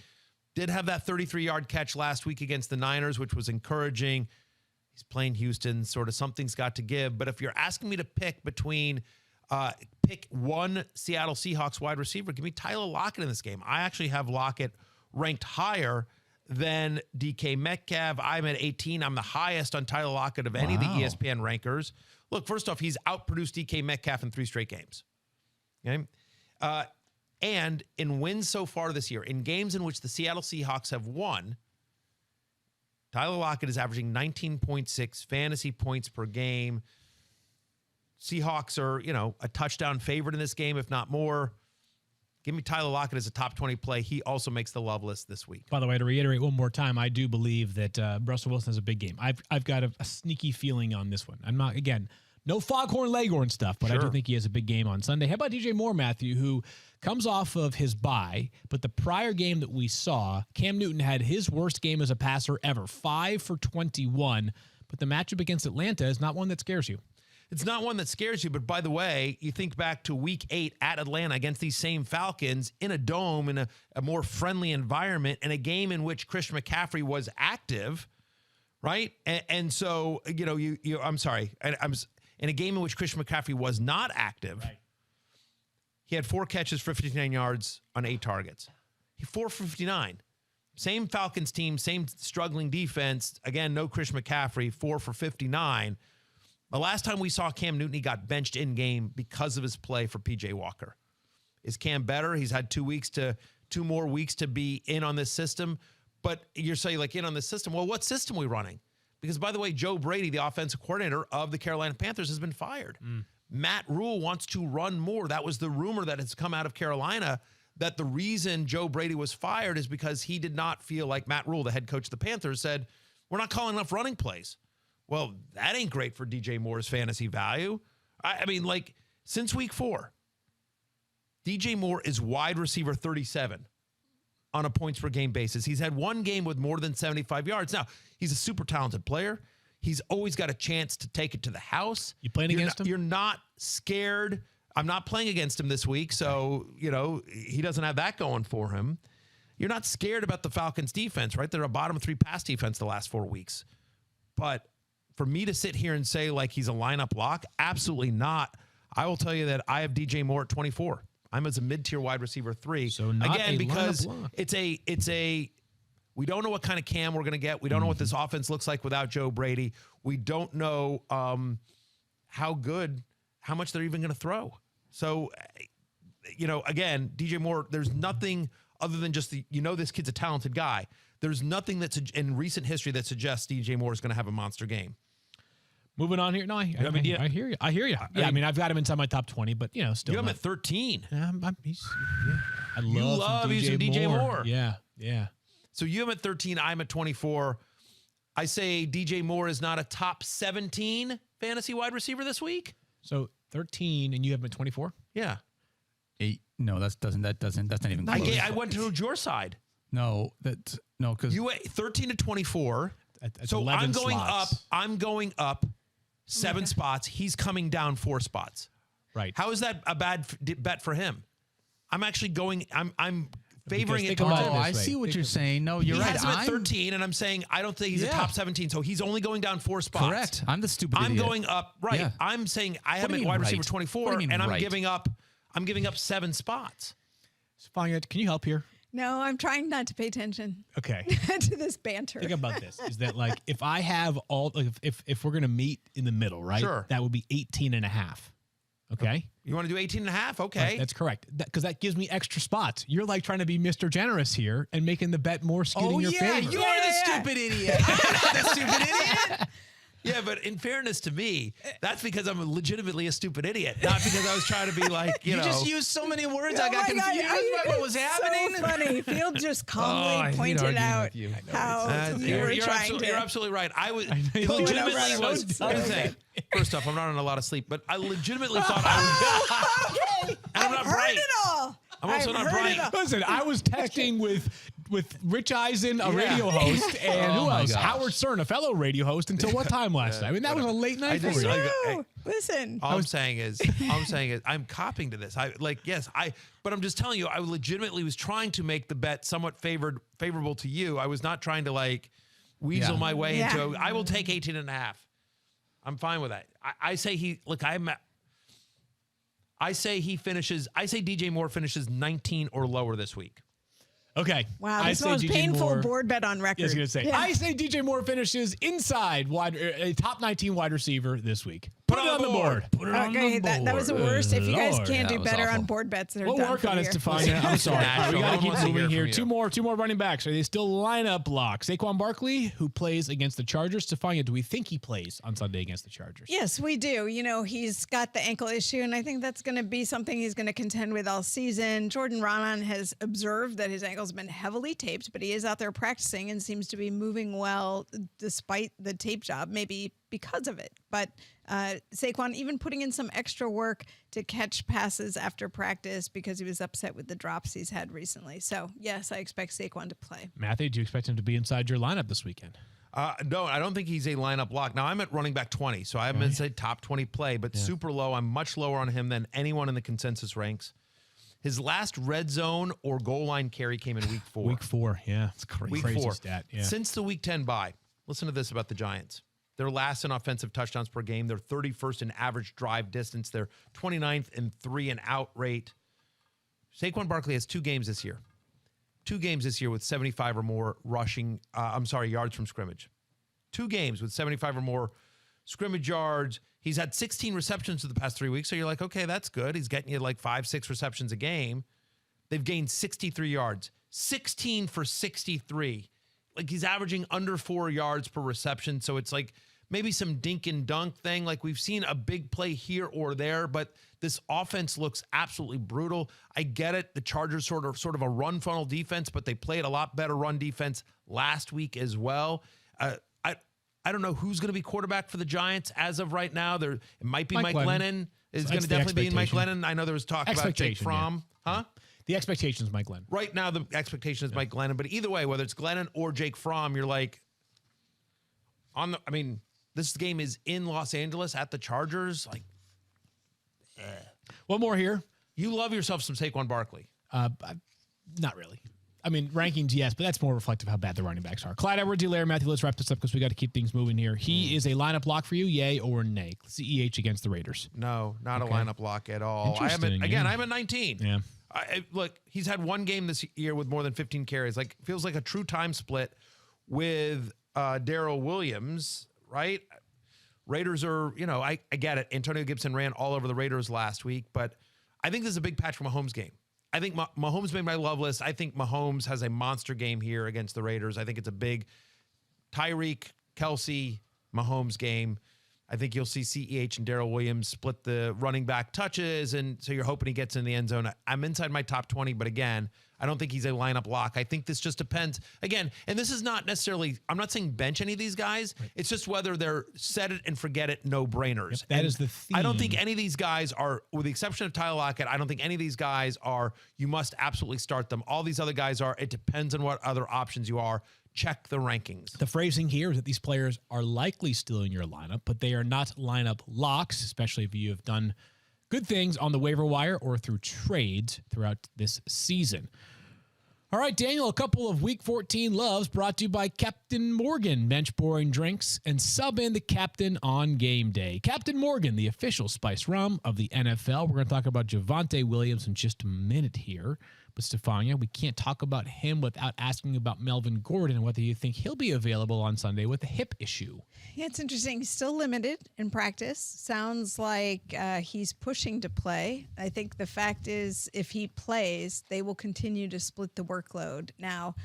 Did have that 33-yard catch last week against the Niners, which was encouraging. He's playing Houston, sort of something's got to give. But if you're asking me to pick between pick one Seattle Seahawks wide receiver, give me Tyler Lockett in this game. I actually have Lockett ranked higher than DK Metcalf. I'm at 18. I'm the highest on Tyler Lockett of any of the ESPN rankers. Look, first off, he's outproduced DK Metcalf in 3 straight games. Okay. And in wins so far this year, in games in which the Seattle Seahawks have won, Tyler Lockett is averaging 19.6 fantasy points per game. Seahawks are, a touchdown favorite in this game, if not more. Give me Tyler Lockett as a top 20 play. He also makes the love list this week. By the way, to reiterate one more time, I do believe that Russell Wilson has a big game. I've got a sneaky feeling on this one. I'm not, again, no foghorn leghorn stuff, but I do think he has a big game on Sunday. How about DJ Moore, Matthew, who comes off of his bye, but the prior game that we saw, Cam Newton had his worst game as a passer ever, 5 for 21, but the matchup against Atlanta is not one that scares you. It's not one that scares you, but by the way, you think back to week 8 at Atlanta against these same Falcons in a dome, in a more friendly environment, in a game in which Christian McCaffrey was active, right? And so, I'm sorry, in a game in which Christian McCaffrey was not active, right. He had 4 catches for 59 yards on 8 targets. He 4 for 59. Same Falcons team, same struggling defense. Again, no Christian McCaffrey, 4 for 59. The last time we saw Cam Newton, he got benched in game because of his play for PJ Walker. Is Cam better? He's had 2 more weeks to be in on this system. But you're saying in on this system. Well, what system are we running? Because, by the way, Joe Brady, the offensive coordinator of the Carolina Panthers, has been fired. Matt Rule wants to run more. That was the rumor that has come out of Carolina, that the reason Joe Brady was fired is because he did not feel like Matt Rule, the head coach of the Panthers, said, we're not calling enough running plays. Well, that ain't great for DJ Moore's fantasy value. I mean, since week 4, DJ Moore is wide receiver 37 on a points per game basis. He's had 1 game with more than 75 yards. Now, he's a super talented player. He's always got a chance to take it to the house. You playing against him? You're not scared. I'm not playing against him this week, so, he doesn't have that going for him. You're not scared about the Falcons defense, right? They're a bottom 3 pass defense the last 4 weeks. But for me to sit here and say he's a lineup lock, absolutely not. I will tell you that I have DJ Moore at 24. I'm as a mid-tier wide receiver 3. So not again, because lineup lock. it's a we don't know what kind of Cam we're going to get. We don't know what this offense looks like without Joe Brady. We don't know how much they're even going to throw. So, again, DJ Moore, there's nothing other than just this kid's a talented guy. There's nothing that's in recent history that suggests DJ Moore is going to have a monster game. Moving on here. No, I hear you. I hear you. Yeah, I've got him inside my top 20, but still. You have him at 13. I love DJ Moore. Yeah. So you have him at 13. I'm at 24. I say DJ Moore is not a top 17 fantasy wide receiver this week. So 13, and you have him at 24. Yeah. 8. No, that's not even close. I went to your side. No, because you went 13 to 24. So I'm going slots. Up. I'm going up 7 spots. He's coming down 4 spots. Right. How is that a bad bet for him? I'm actually going. I'm favoring it. I see what you're saying. No, you're right. He has him at 13, and I'm saying I don't think he's a top 17. So he's only going down 4 spots. Correct. I'm the stupid idiot. I'm going up. Right. Yeah. I'm saying I have him at wide receiver 24, and I'm giving up 7 spots. Stephania, can you help here? No, I'm trying not to pay attention. Okay. To this banter. Think about this. Is that if I have if we're going to meet in the middle, right? Sure. That would be 18.5. Okay. You want to do 18.5? Okay. Right, that's correct. Because that gives me extra spots. You're trying to be Mr. Generous here and making the bet more skewed in your favor. You are the stupid idiot. I'm not the stupid idiot. Yeah, but in fairness to me, that's because I'm legitimately a stupid idiot, not because I was trying to be you just used so many words. I got confused by what was happening. So funny. Field just calmly pointed out how you were trying to. You're absolutely right. I was legitimately was. First off, I'm not on a lot of sleep, but I legitimately thought I was. Okay, and I'm not bright. It all. I'm also not bright. Listen, I was texting with with Rich Eisen, a radio host, and who else? gosh. Howard Stern, a fellow radio host, until what time last night? I mean, that was a late night for you. No, listen. All I'm saying is, I'm copying to this. But I'm just telling you, I legitimately was trying to make the bet somewhat favorable to you. I was not trying to weasel my way into. I will take 18.5. I'm fine with that. I say DJ Moore finishes 19 or lower this week. Okay. Wow, this is the most painful board bet on record. I was going to say, I say DJ Moore finishes inside a top 19 wide receiver this week. Put it on the board. Put it on the board. That was the worst. If you guys Lord, can't do that was better awful. on board bets, they're We'll done work for on the it, year. Stephania. I'm sorry. All right, we got to keep moving here. Two more running backs. Are they still lineup locks? Saquon Barkley, who plays against the Chargers. Stephania, do we think he plays on Sunday against the Chargers? Yes, we do. You know, he's got the ankle issue, and I think that's going to be something he's going to contend with all season. Jordan Raanan has observed that his ankle's been heavily taped, but he is out there practicing and seems to be moving well despite the tape job, maybe because of it. But Saquon even putting in some extra work to catch passes after practice because he was upset with the drops he's had recently. So, yes, I expect Saquon to play. Matthew, do you expect him to be inside your lineup this weekend? No, I don't think he's a lineup lock. Now, I'm at running back 20, so I'm going to say top 20 play, but super low. I'm much lower on him than anyone in the consensus ranks. His last red zone or goal line carry came in week 4. Week 4, yeah. It's crazy 4. stat, yeah. Since the week 10 bye, listen to this about the Giants. They're last in offensive touchdowns per game. They're 31st in average drive distance. They're 29th in 3-and-out rate. Saquon Barkley has 2 games this year. 2 games this year with 75 or more yards from scrimmage. 2 games with 75 or more scrimmage yards. He's had 16 receptions for the past 3 weeks. So you're like, okay, that's good. He's getting you 5-6 receptions a game. They've gained 63 yards. 16 for 63. He's averaging under 4 yards per reception. So it's maybe some dink and dunk thing. We've seen a big play here or there, but this offense looks absolutely brutal. I get it. The Chargers sort of a run funnel defense, but they played a lot better run defense last week as well. I don't know who's going to be quarterback for the Giants as of right now. It might be Mike Glennon. Is going to definitely be in Mike Glennon. I know there was talk about Jake Fromm. Yeah. Huh? The expectation is Mike Glennon. Right now, the expectation is Mike Glennon. But either way, whether it's Glennon or Jake Fromm, you're this game is in Los Angeles at the Chargers. One more here. You love yourself some Saquon Barkley. Not really. I mean, rankings, yes, but that's more reflective of how bad the running backs are. Clyde Edwards-Helaire, Matthew, let's wrap this up because we got to keep things moving here. He is a lineup lock for you, yay or nay? CEH against the Raiders. No, not a lineup lock at all. Interesting. I'm at 19. Yeah. Look, he's had 1 game this year with more than 15 carries. Feels like a true time split with Darrell Williams, right? Raiders are, I get it. Antonio Gibson ran all over the Raiders last week, but I think this is a big Patrick Mahomes game. I think Mahomes made my love list. I think Mahomes has a monster game here against the Raiders. I think it's a big Tyreek, Kelsey, Mahomes game. I think you'll see CEH and Darrell Williams split the running back touches, and so you're hoping he gets in the end zone. I'm inside my top 20, but again, I don't think he's a lineup lock. I think this just depends. Again, and this is not necessarily, I'm not saying bench any of these guys. Right. It's just whether they're set it and forget it no-brainers. Yep, that is the theme. I don't think any of these guys are, with the exception of Tyler Lockett, I don't think any of these guys are, you must absolutely start them. All these other guys are, it depends on what other options you are. Check the rankings. The phrasing here is that these players are likely still in your lineup, but they are not lineup locks, especially if you have done good things on the waiver wire or through trades throughout this season. All right, Daniel, a couple of Week 14 loves brought to you by Captain Morgan, bench pouring drinks, and sub in the captain on game day. Captain Morgan, the official spice rum of the NFL. We're going to talk about Javonte Williams in just a minute here. But Stephania, we can't talk about him without asking about Melvin Gordon and whether you think he'll be available on Sunday with a hip issue. Yeah, it's interesting. He's still limited in practice. Sounds like he's pushing to play. I think the fact is if he plays, they will continue to split the workload. Now,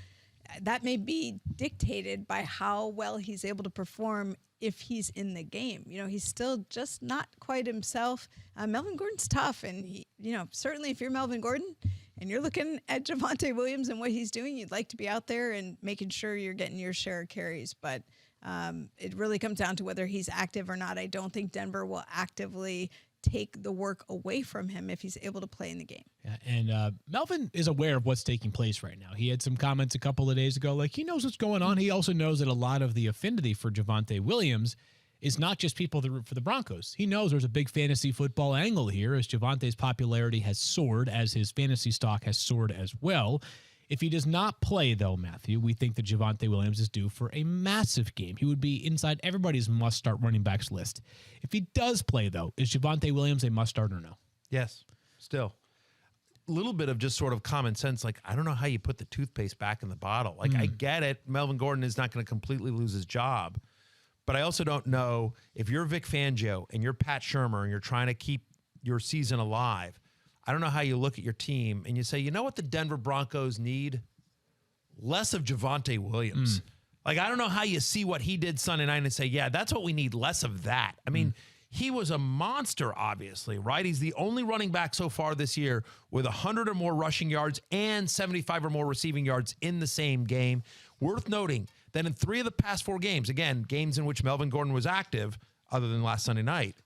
that may be dictated by how well he's able to perform if he's in the game. He's still just not quite himself. Melvin Gordon's tough, and he, certainly if you're Melvin Gordon and you're looking at Javonte Williams and what he's doing, you'd like to be out there and making sure you're getting your share of carries. But it really comes down to whether he's active or not. I don't think Denver will actively take the work away from him if he's able to play in the game. Yeah, and Melvin is aware of what's taking place right now. He had some comments a couple of days ago, like he knows what's going on. He also knows that a lot of the affinity for Javonte Williams is not just people that root for the Broncos. He knows there's a big fantasy football angle here as Javonte's popularity has soared, as his fantasy stock has soared as well. If he does not play, though, Matthew, we think that Javonte Williams is due for a massive game. He would be inside everybody's must-start running backs list. If he does play, though, is Javonte Williams a must-start or no? Yes, still. A little bit of just sort of common sense. Like, I don't know how you put the toothpaste back in the bottle. Like, I get it. Melvin Gordon is not going to completely lose his job. But I also don't know if you're Vic Fangio and you're Pat Shurmur and you're trying to keep your season alive. I don't know how you look at your team and you say, you know what the Denver Broncos need? Less of Javonte Williams. Like, I don't know how you see what he did Sunday night and say, yeah, that's what we need, less of that. I mean, he was a monster, obviously, right? He's the only running back so far this year with 100 or more rushing yards and 75 or more receiving yards in the same game. Worth noting that in 3 of the past 4 games, again, games in which Melvin Gordon was active, other than last Sunday night,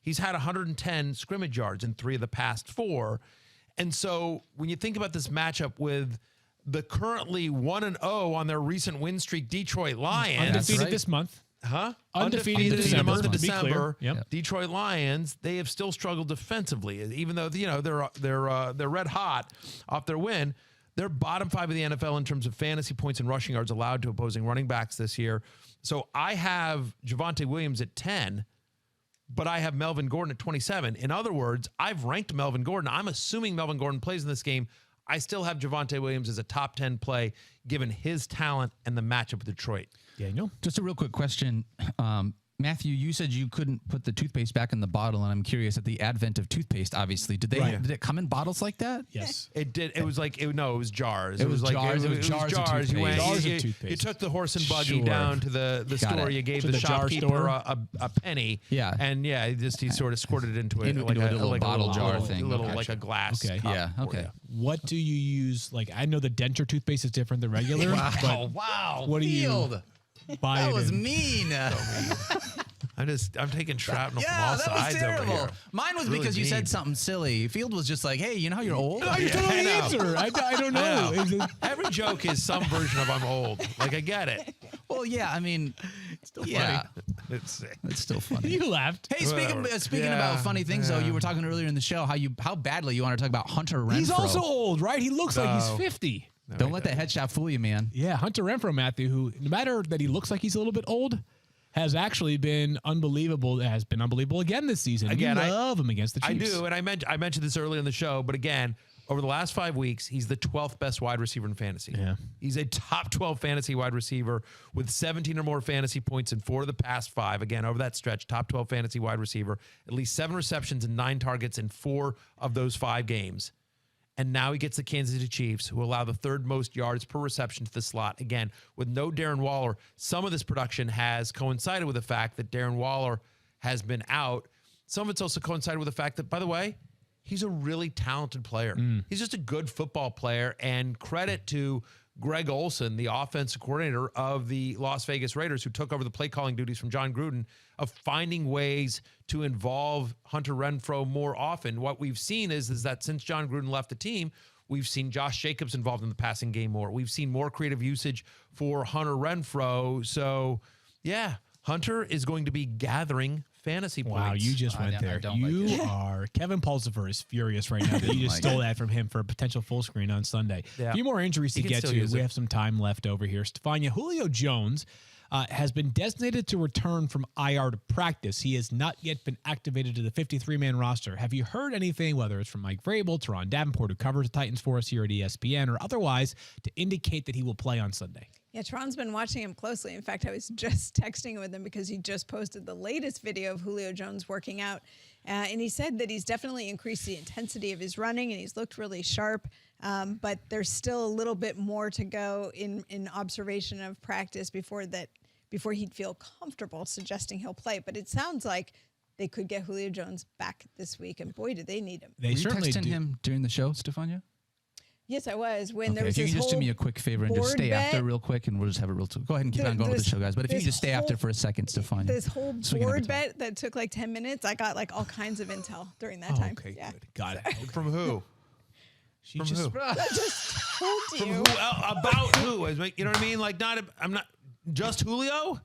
he's had 110 scrimmage yards in 3 of the past 4. And so when you think about this matchup with the currently 1-0 on their recent win streak Detroit Lions. Undefeated this month. Undefeated in the month of to be clear. December. Yep. Detroit Lions, they have still struggled defensively, even though they're red hot off their win. They're bottom 5 of the NFL in terms of fantasy points and rushing yards allowed to opposing running backs this year. So I have Javonte Williams at 10, but I have Melvin Gordon at 27. In other words, I've ranked Melvin Gordon. I'm assuming Melvin Gordon plays in this game. I still have Javonte Williams as a top 10 play, given his talent and the matchup with Detroit. Yeah, you know. Just a real quick question. Matthew, you said you couldn't put the toothpaste back in the bottle, and I'm curious, at the advent of toothpaste, obviously, did it come in bottles like that? Yes. It did. It was like, it was jars. It was like jars. It was jars of toothpaste. You took the horse and buggy down to the store. You gave the shopkeeper a penny. Yeah. And yeah, he sort of squirted it into it. Into a little bottle jar thing. Like a glass. Okay. cup Yeah. for Okay. you. What do you use? Like, I know the denture toothpaste is different than regular. But Wow. what do you buy? That it was in? mean. I'm taking shrapnel from Yeah, all that was sides over terrible. here. Mine was Really because you mean. said something silly. Field was just like, hey, you know how you're old? No, you told me the answer. I don't know. I know. Is it- Every joke is some version of I'm old. Like, I get it. Well, yeah, I mean, yeah, It's it's still funny. You laughed. Hey, speaking Yeah, about funny things, though, you were talking earlier in the show how badly you want to talk about Hunter Renfrow. He's also old, right? He looks like he's No. 50. Don't let that headshot fool you, man. Yeah, Hunter Renfrow, Matthew, who, no matter that he looks like he's a little bit old, has actually been unbelievable. Has been unbelievable again this season. Again, I love him against the I Chiefs. do, and I mentioned this earlier in the show, but again, over the last 5 weeks, he's the 12th best wide receiver in fantasy. Yeah. He's a top 12 fantasy wide receiver with 17 or more fantasy points in 4 of the past 5. Again, over that stretch, top 12 fantasy wide receiver, at least 7 receptions and 9 targets in 4 of those 5 games. And now he gets the Kansas City Chiefs, who allow the 3rd most yards per reception to the slot. Again, with no Darren Waller, some of this production has coincided with the fact that Darren Waller has been out. Some of it's also coincided with the fact that, by the way, he's a really talented player. He's just a good football player. And credit to Greg Olson, the offensive coordinator of the Las Vegas Raiders, who took over the play calling duties from John Gruden, of finding ways to involve Hunter Renfrow more often. What we've seen is that since John Gruden left the team, we've seen Josh Jacobs involved in the passing game more. We've seen more creative usage for Hunter Renfrow. So, yeah, Hunter is going to be gathering fantasy points. Wow, you just went I there. don't You like it. are. Kevin Pulsifer is furious right now that you just stole that from him for a potential full screen on Sunday. Yeah. A few more injuries to He can get still to. use We it. have some time left over here. Stephania, Julio Jones has been designated to return from IR to practice. He has not yet been activated to the 53-man roster. Have you heard anything, whether it's from Mike Vrabel, Teron Davenport, who covers the Titans for us here at ESPN, or otherwise, to indicate that he will play on Sunday? Yeah, Teron's been watching him closely. In fact, I was just texting with him because he just posted the latest video of Julio Jones working out. And he said that he's definitely increased the intensity of his running and he's looked really sharp. But there's still a little bit more to go in observation of practice before he'd feel comfortable suggesting he'll play. But it sounds like they could get Julio Jones back this week. And boy, do they need him. They Were you certainly texting do. him during the show, Stephania? Yes, I was. When there Okay, was if you this can just do whole me a quick favor and just board stay bet. after real quick, and we'll just have it real. Go ahead and keep on going with the show, guys. But if you can just stay after for a second, Stephania. This whole so we can have board a talk. bet that took like 10 minutes, I got like all kinds of intel during that Oh, time. okay, Yeah. good. Got it. Okay. From who? She From just who? I just told From you. who? About who? You know what I mean? Like, I'm not just Julio.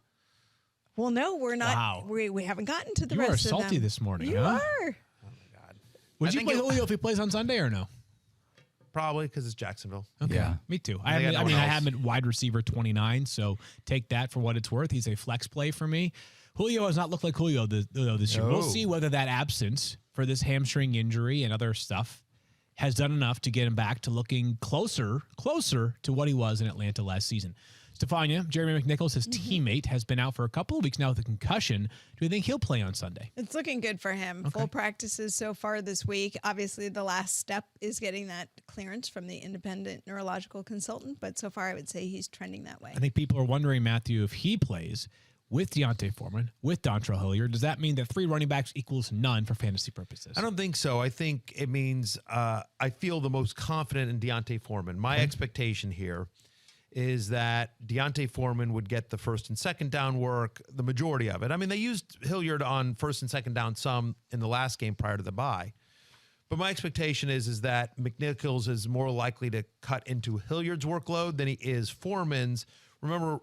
Well, no, we're not. Wow. We haven't gotten to the You are rest of them. salty this morning, You huh? are. Would I you think play it- Julio if he plays on Sunday or no? Probably because it's Jacksonville. Okay. Yeah. Me too. I got no I one mean, I else. have him at wide receiver 29, so take that for what it's worth. He's a flex play for me. Julio has not looked like Julio this year. We'll No. see whether that absence for this hamstring injury and other stuff has done enough to get him back to looking closer to what he was in Atlanta last season. Stephania, Jeremy McNichols, his teammate, has been out for a couple of weeks now with a concussion. Do you think he'll play on Sunday? It's looking good for him. Full practices so far this week. Obviously, the last step is getting that clearance from the independent neurological consultant, but so far I would say he's trending that way. I think people are wondering, Matthew, if he plays with Deontay Foreman, with Dontrell Hilliard, does that mean that 3 running backs equals none for fantasy purposes? I don't think so. I think it means I feel the most confident in Deontay Foreman. My expectation here is that Deontay Foreman would get the first and second down work, the majority of it. I mean, they used Hilliard on first and second down some in the last game prior to the bye. But my expectation is that McNichols is more likely to cut into Hilliard's workload than he is Foreman's. Remember,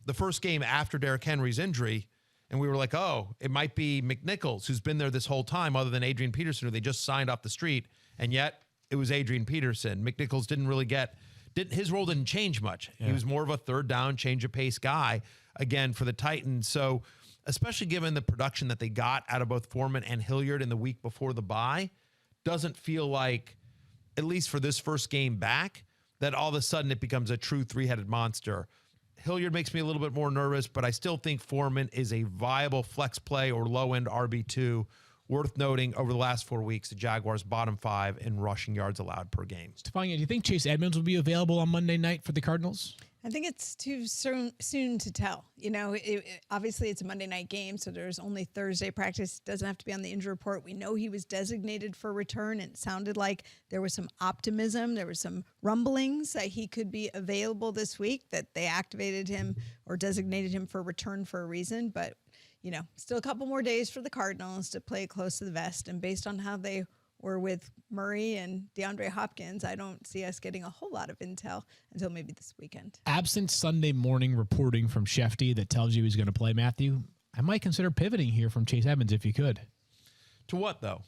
the first game after Derrick Henry's injury, and we were like, oh, it might be McNichols, who's been there this whole time, other than Adrian Peterson, who they just signed off the street. And yet it was Adrian Peterson. McNichols didn't really his role didn't change much. Yeah. He was more of a third down, change of pace guy, again, for the Titans. So especially given the production that they got out of both Foreman and Hilliard in the week before the bye, doesn't feel like, at least for this first game back, that all of a sudden it becomes a true three-headed monster. Hilliard makes me a little bit more nervous, but I still think Foreman is a viable flex play or low-end RB2. Worth noting, over the last 4 weeks, the Jaguars bottom 5 in rushing yards allowed per game. Stephania, do you think Chase Edmonds will be available on Monday night for the Cardinals? I think it's too soon to tell. You know, obviously it's a Monday night game, so there's only Thursday practice. It doesn't have to be on the injury report. We know he was designated for return, and it sounded like there was some optimism. There was some rumblings that he could be available this week, that they activated him or designated him for return for a reason. But, you know, still a couple more days for the Cardinals to play close to the vest. And based on how they were with Murray and DeAndre Hopkins, I don't see us getting a whole lot of intel until maybe this weekend. Absent Sunday morning reporting from Shefty that tells you he's going to play, Matthew, I might consider pivoting here from Chase Edmonds if you could. To what, though?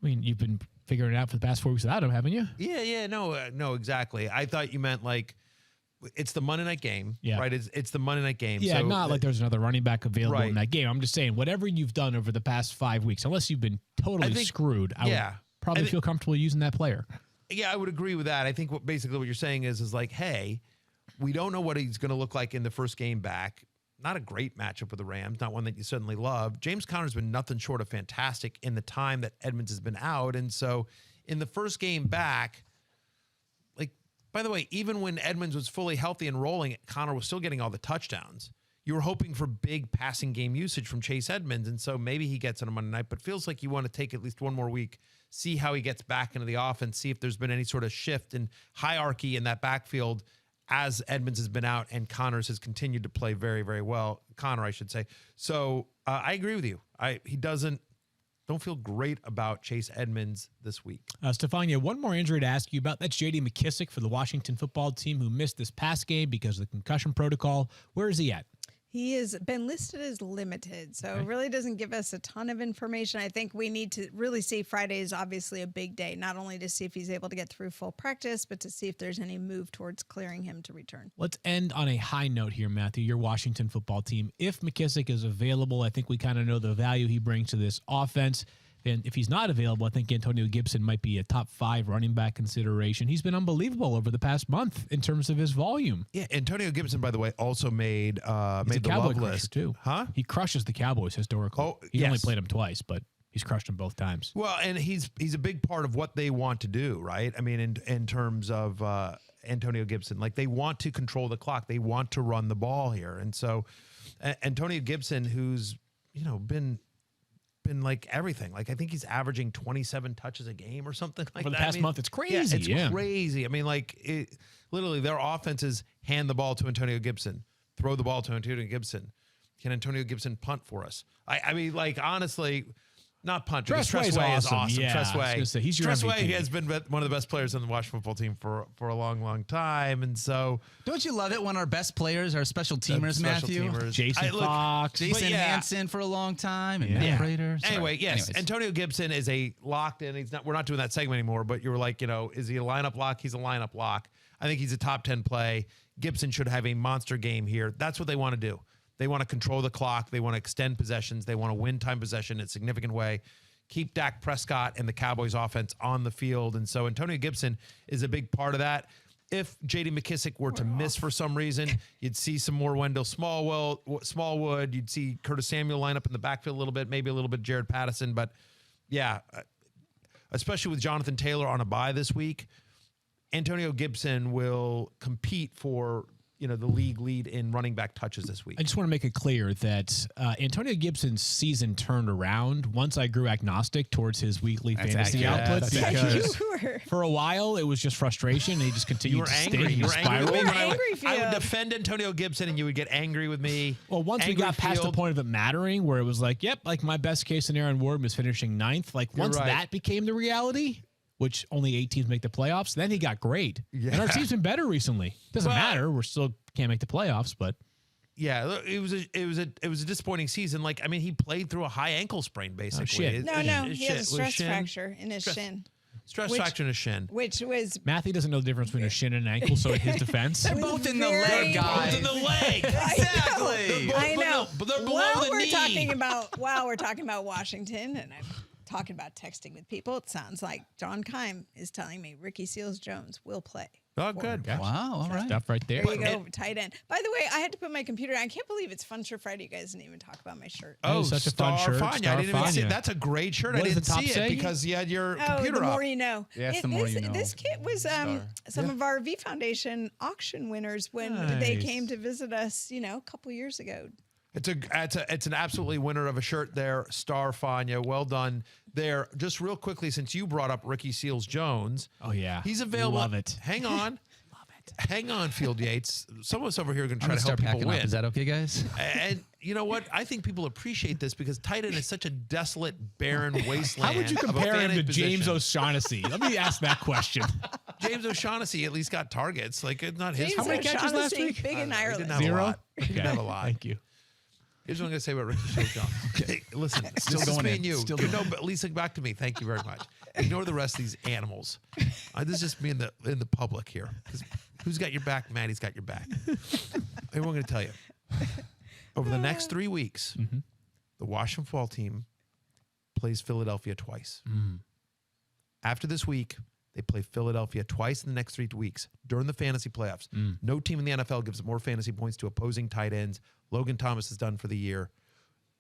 I mean, you've been figuring it out for the past 4 weeks without him, haven't you? Yeah, no, exactly. I thought you meant like it's the Monday night game, Yeah. right? It's the Monday night game. Yeah, so not like there's another running back available in Right. that game. I'm just saying, whatever you've done over the past 5 weeks, unless you've been totally I think- screwed, I yeah. would probably I thi- feel comfortable using that player. Yeah, I would agree with that. I think what you're saying is like, hey, we don't know what he's going to look like in the first game back. Not a great matchup with the Rams, not one that you suddenly love. James Conner's been nothing short of fantastic in the time that Edmonds has been out. And so in the first game back, like, by the way, even when Edmonds was fully healthy and rolling, Conner was still getting all the touchdowns. You were hoping for big passing game usage from Chase Edmonds, and so maybe he gets on a Monday night, but feels like you want to take at least one more week, see how he gets back into the offense, see if there's been any sort of shift in hierarchy in that backfield as Edmonds has been out and Connors has continued to play very, very well. Connor, I should say. So I agree with you. Don't feel great about Chase Edmonds this week. Stephania, one more injury to ask you about. That's J.D. McKissick for the Washington football team, who missed this past game because of the concussion protocol. Where is he at? He has been listed as limited, so Okay. it really doesn't give us a ton of information. I think we need to really see. Friday is obviously a big day, not only to see if he's able to get through full practice, but to see if there's any move towards clearing him to return. Let's end on a high note here, Matthew, your Washington football team. If McKissick is available, I think we kind of know the value he brings to this offense. And if he's not available, I think Antonio Gibson might be a top 5 running back consideration. He's been unbelievable over the past month in terms of his volume. Yeah, Antonio Gibson, by the way, also made He's a the Cowboy love crusher list too. Huh? He crushes the Cowboys historically. Oh, He's only yes. played them twice, but he's crushed them both times. Well, and he's a big part of what they want to do, right? I mean, in terms of Antonio Gibson, like they want to control the clock, they want to run the ball here, and so Antonio Gibson, who's been been like everything. Like I think he's averaging 27 touches a game or something like For that. the past month, it's crazy. Yeah, it's crazy. I mean, like literally their offenses hand the ball to Antonio Gibson, throw the ball to Antonio Gibson. Can Antonio Gibson punt for us? I mean, like honestly, not punt. Tressway is awesome. Yeah, Tressway. He's your Tressway. MVP. He has been one of the best players on the Washington football team for a long, long time. And so, Don't you love it when our best players are special teamers, Matthew? Jason Fox. Jason Hansen for a long time. And Matt Prater. Sorry. Anyway, yes, Anyways. Antonio Gibson is a locked in. We're not doing that segment anymore. But you were like, is he a lineup lock? He's a lineup lock. I think he's a top 10 play. Gibson should have a monster game here. That's what they want to do. They want to control the clock. They want to extend possessions. They want to win time possession in a significant way. Keep Dak Prescott and the Cowboys offense on the field. And so Antonio Gibson is a big part of that. If J.D. McKissick were to miss for some reason, you'd see some more Wendell Smallwood. You'd see Curtis Samuel line up in the backfield a little bit, maybe a little bit Jared Patterson. But yeah, especially with Jonathan Taylor on a bye this week, Antonio Gibson will compete for the league lead in running back touches this week. I just want to make it clear that Antonio Gibson's season turned around once I grew agnostic towards his weekly fantasy output, because for a while it was just frustration and he just continued to stay in the spiral. I would defend Antonio Gibson and you would get angry with me. Well, once we got past the point of it mattering, where it was like, yep, like my best case scenario in Ward was finishing 9th. Like once that became the reality, which only 8 teams make the playoffs, then he got great. Yeah. And our team's been better recently. Doesn't matter. We're still can't make the playoffs, but yeah, it was a disappointing season. Like, I mean, he played through a high ankle sprain basically. He has a stress fracture in his shin. Stress fracture in his shin. Which was Matthew doesn't know the difference between a shin and an ankle, so in his defense. They're both in the leg, guys. Both in the leg. Exactly. I know. But they're below the knee. We're talking about Washington, and I'm talking about texting with people. It sounds like John Keim is telling me Ricky Seals-Jones will play. Oh, good. Wow. All right. Stuff right there. There you go. Tight end. By the way, I had to put my computer on. I can't believe it's Fun Shirt Friday. You guys didn't even talk about my shirt. Oh, such a fun shirt. I didn't even see it. That's a great shirt. What I didn't does the see top it say? because you had your Oh, computer the up. more you know. Yes, the more you know. This kit was some of our V Foundation auction winners when they came to visit us, a couple years ago. It's an absolutely winner of a shirt there, Star Fania. Well done there. Just real quickly, since you brought up Ricky Seals-Jones. Oh, yeah. He's available. Love it. Hang on. Hang on, Field Yates. Some of us over here are going to try to help start people packing win. up. Is that okay, guys? And you know what? I think people appreciate this because tight end is such a desolate, barren wasteland. How would you of a compare him to fantasy James position. O'Shaughnessy? Let me ask that question. James O'Shaughnessy at least got targets. Like, it's not his James fault. many catches last O'Shaughnessy, week? Big in He Ireland. didn't have a 0? lot. He didn't have a lot. Thank you. Here's what I'm going to say about Ricky Seals-Jones. Okay, listen, Still this is going me in. and you. Still You going know, but at least back to me. Thank you very much. Ignore the rest of these animals. This is just me in the public here. Who's got your back? Maddie's got your back. I'm going to tell you. Over the next 3 weeks, the Washington football team plays Philadelphia twice. After this week, they play Philadelphia twice in the next 3 weeks during the fantasy playoffs. No team in the NFL gives more fantasy points to opposing tight ends. Logan Thomas is done for the year.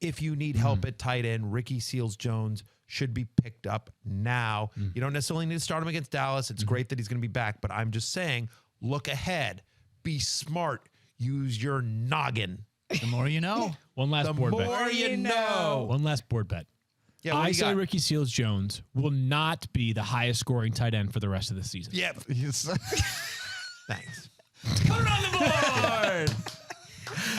If you need help at tight end, Ricky Seals-Jones should be picked up now. You don't necessarily need to start him against Dallas. It's great that he's going to be back, but I'm just saying, look ahead. Be smart. Use your noggin. The more you know. One last board bet. The more you know. One last board bet. Yeah, what I do you say got? Ricky Seals-Jones will not be the highest scoring tight end for the rest of the season. Yep. Thanks. Put it on the board.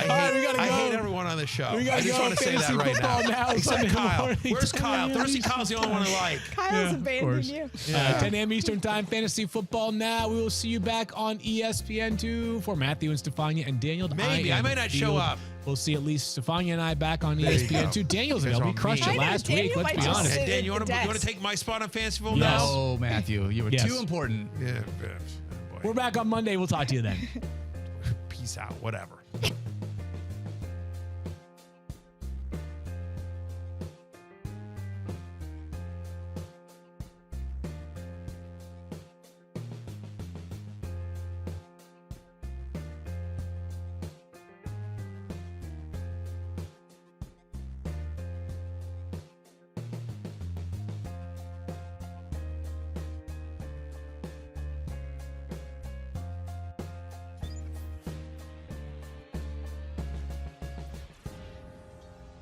I hate everyone on the show. I just want to say that right now. Except Kyle. Where's Kyle? Thirsty Kyle's the only one I like. Kyle's abandoned you. 10 a.m. Eastern Time, Fantasy Football Now. We will see you back on ESPN2 for Matthew and Stephania and Daniel. Maybe. I may not show up. We'll see at least Stephania and I back on ESPN2. Daniel's available. He crushed it last week. Let's be honest. Hey, Dan, you want to take my spot on Fantasy Football Yes. now? No, Matthew. You were too important. Yeah. We're back on Monday. We'll talk to you then. Peace out. Whatever.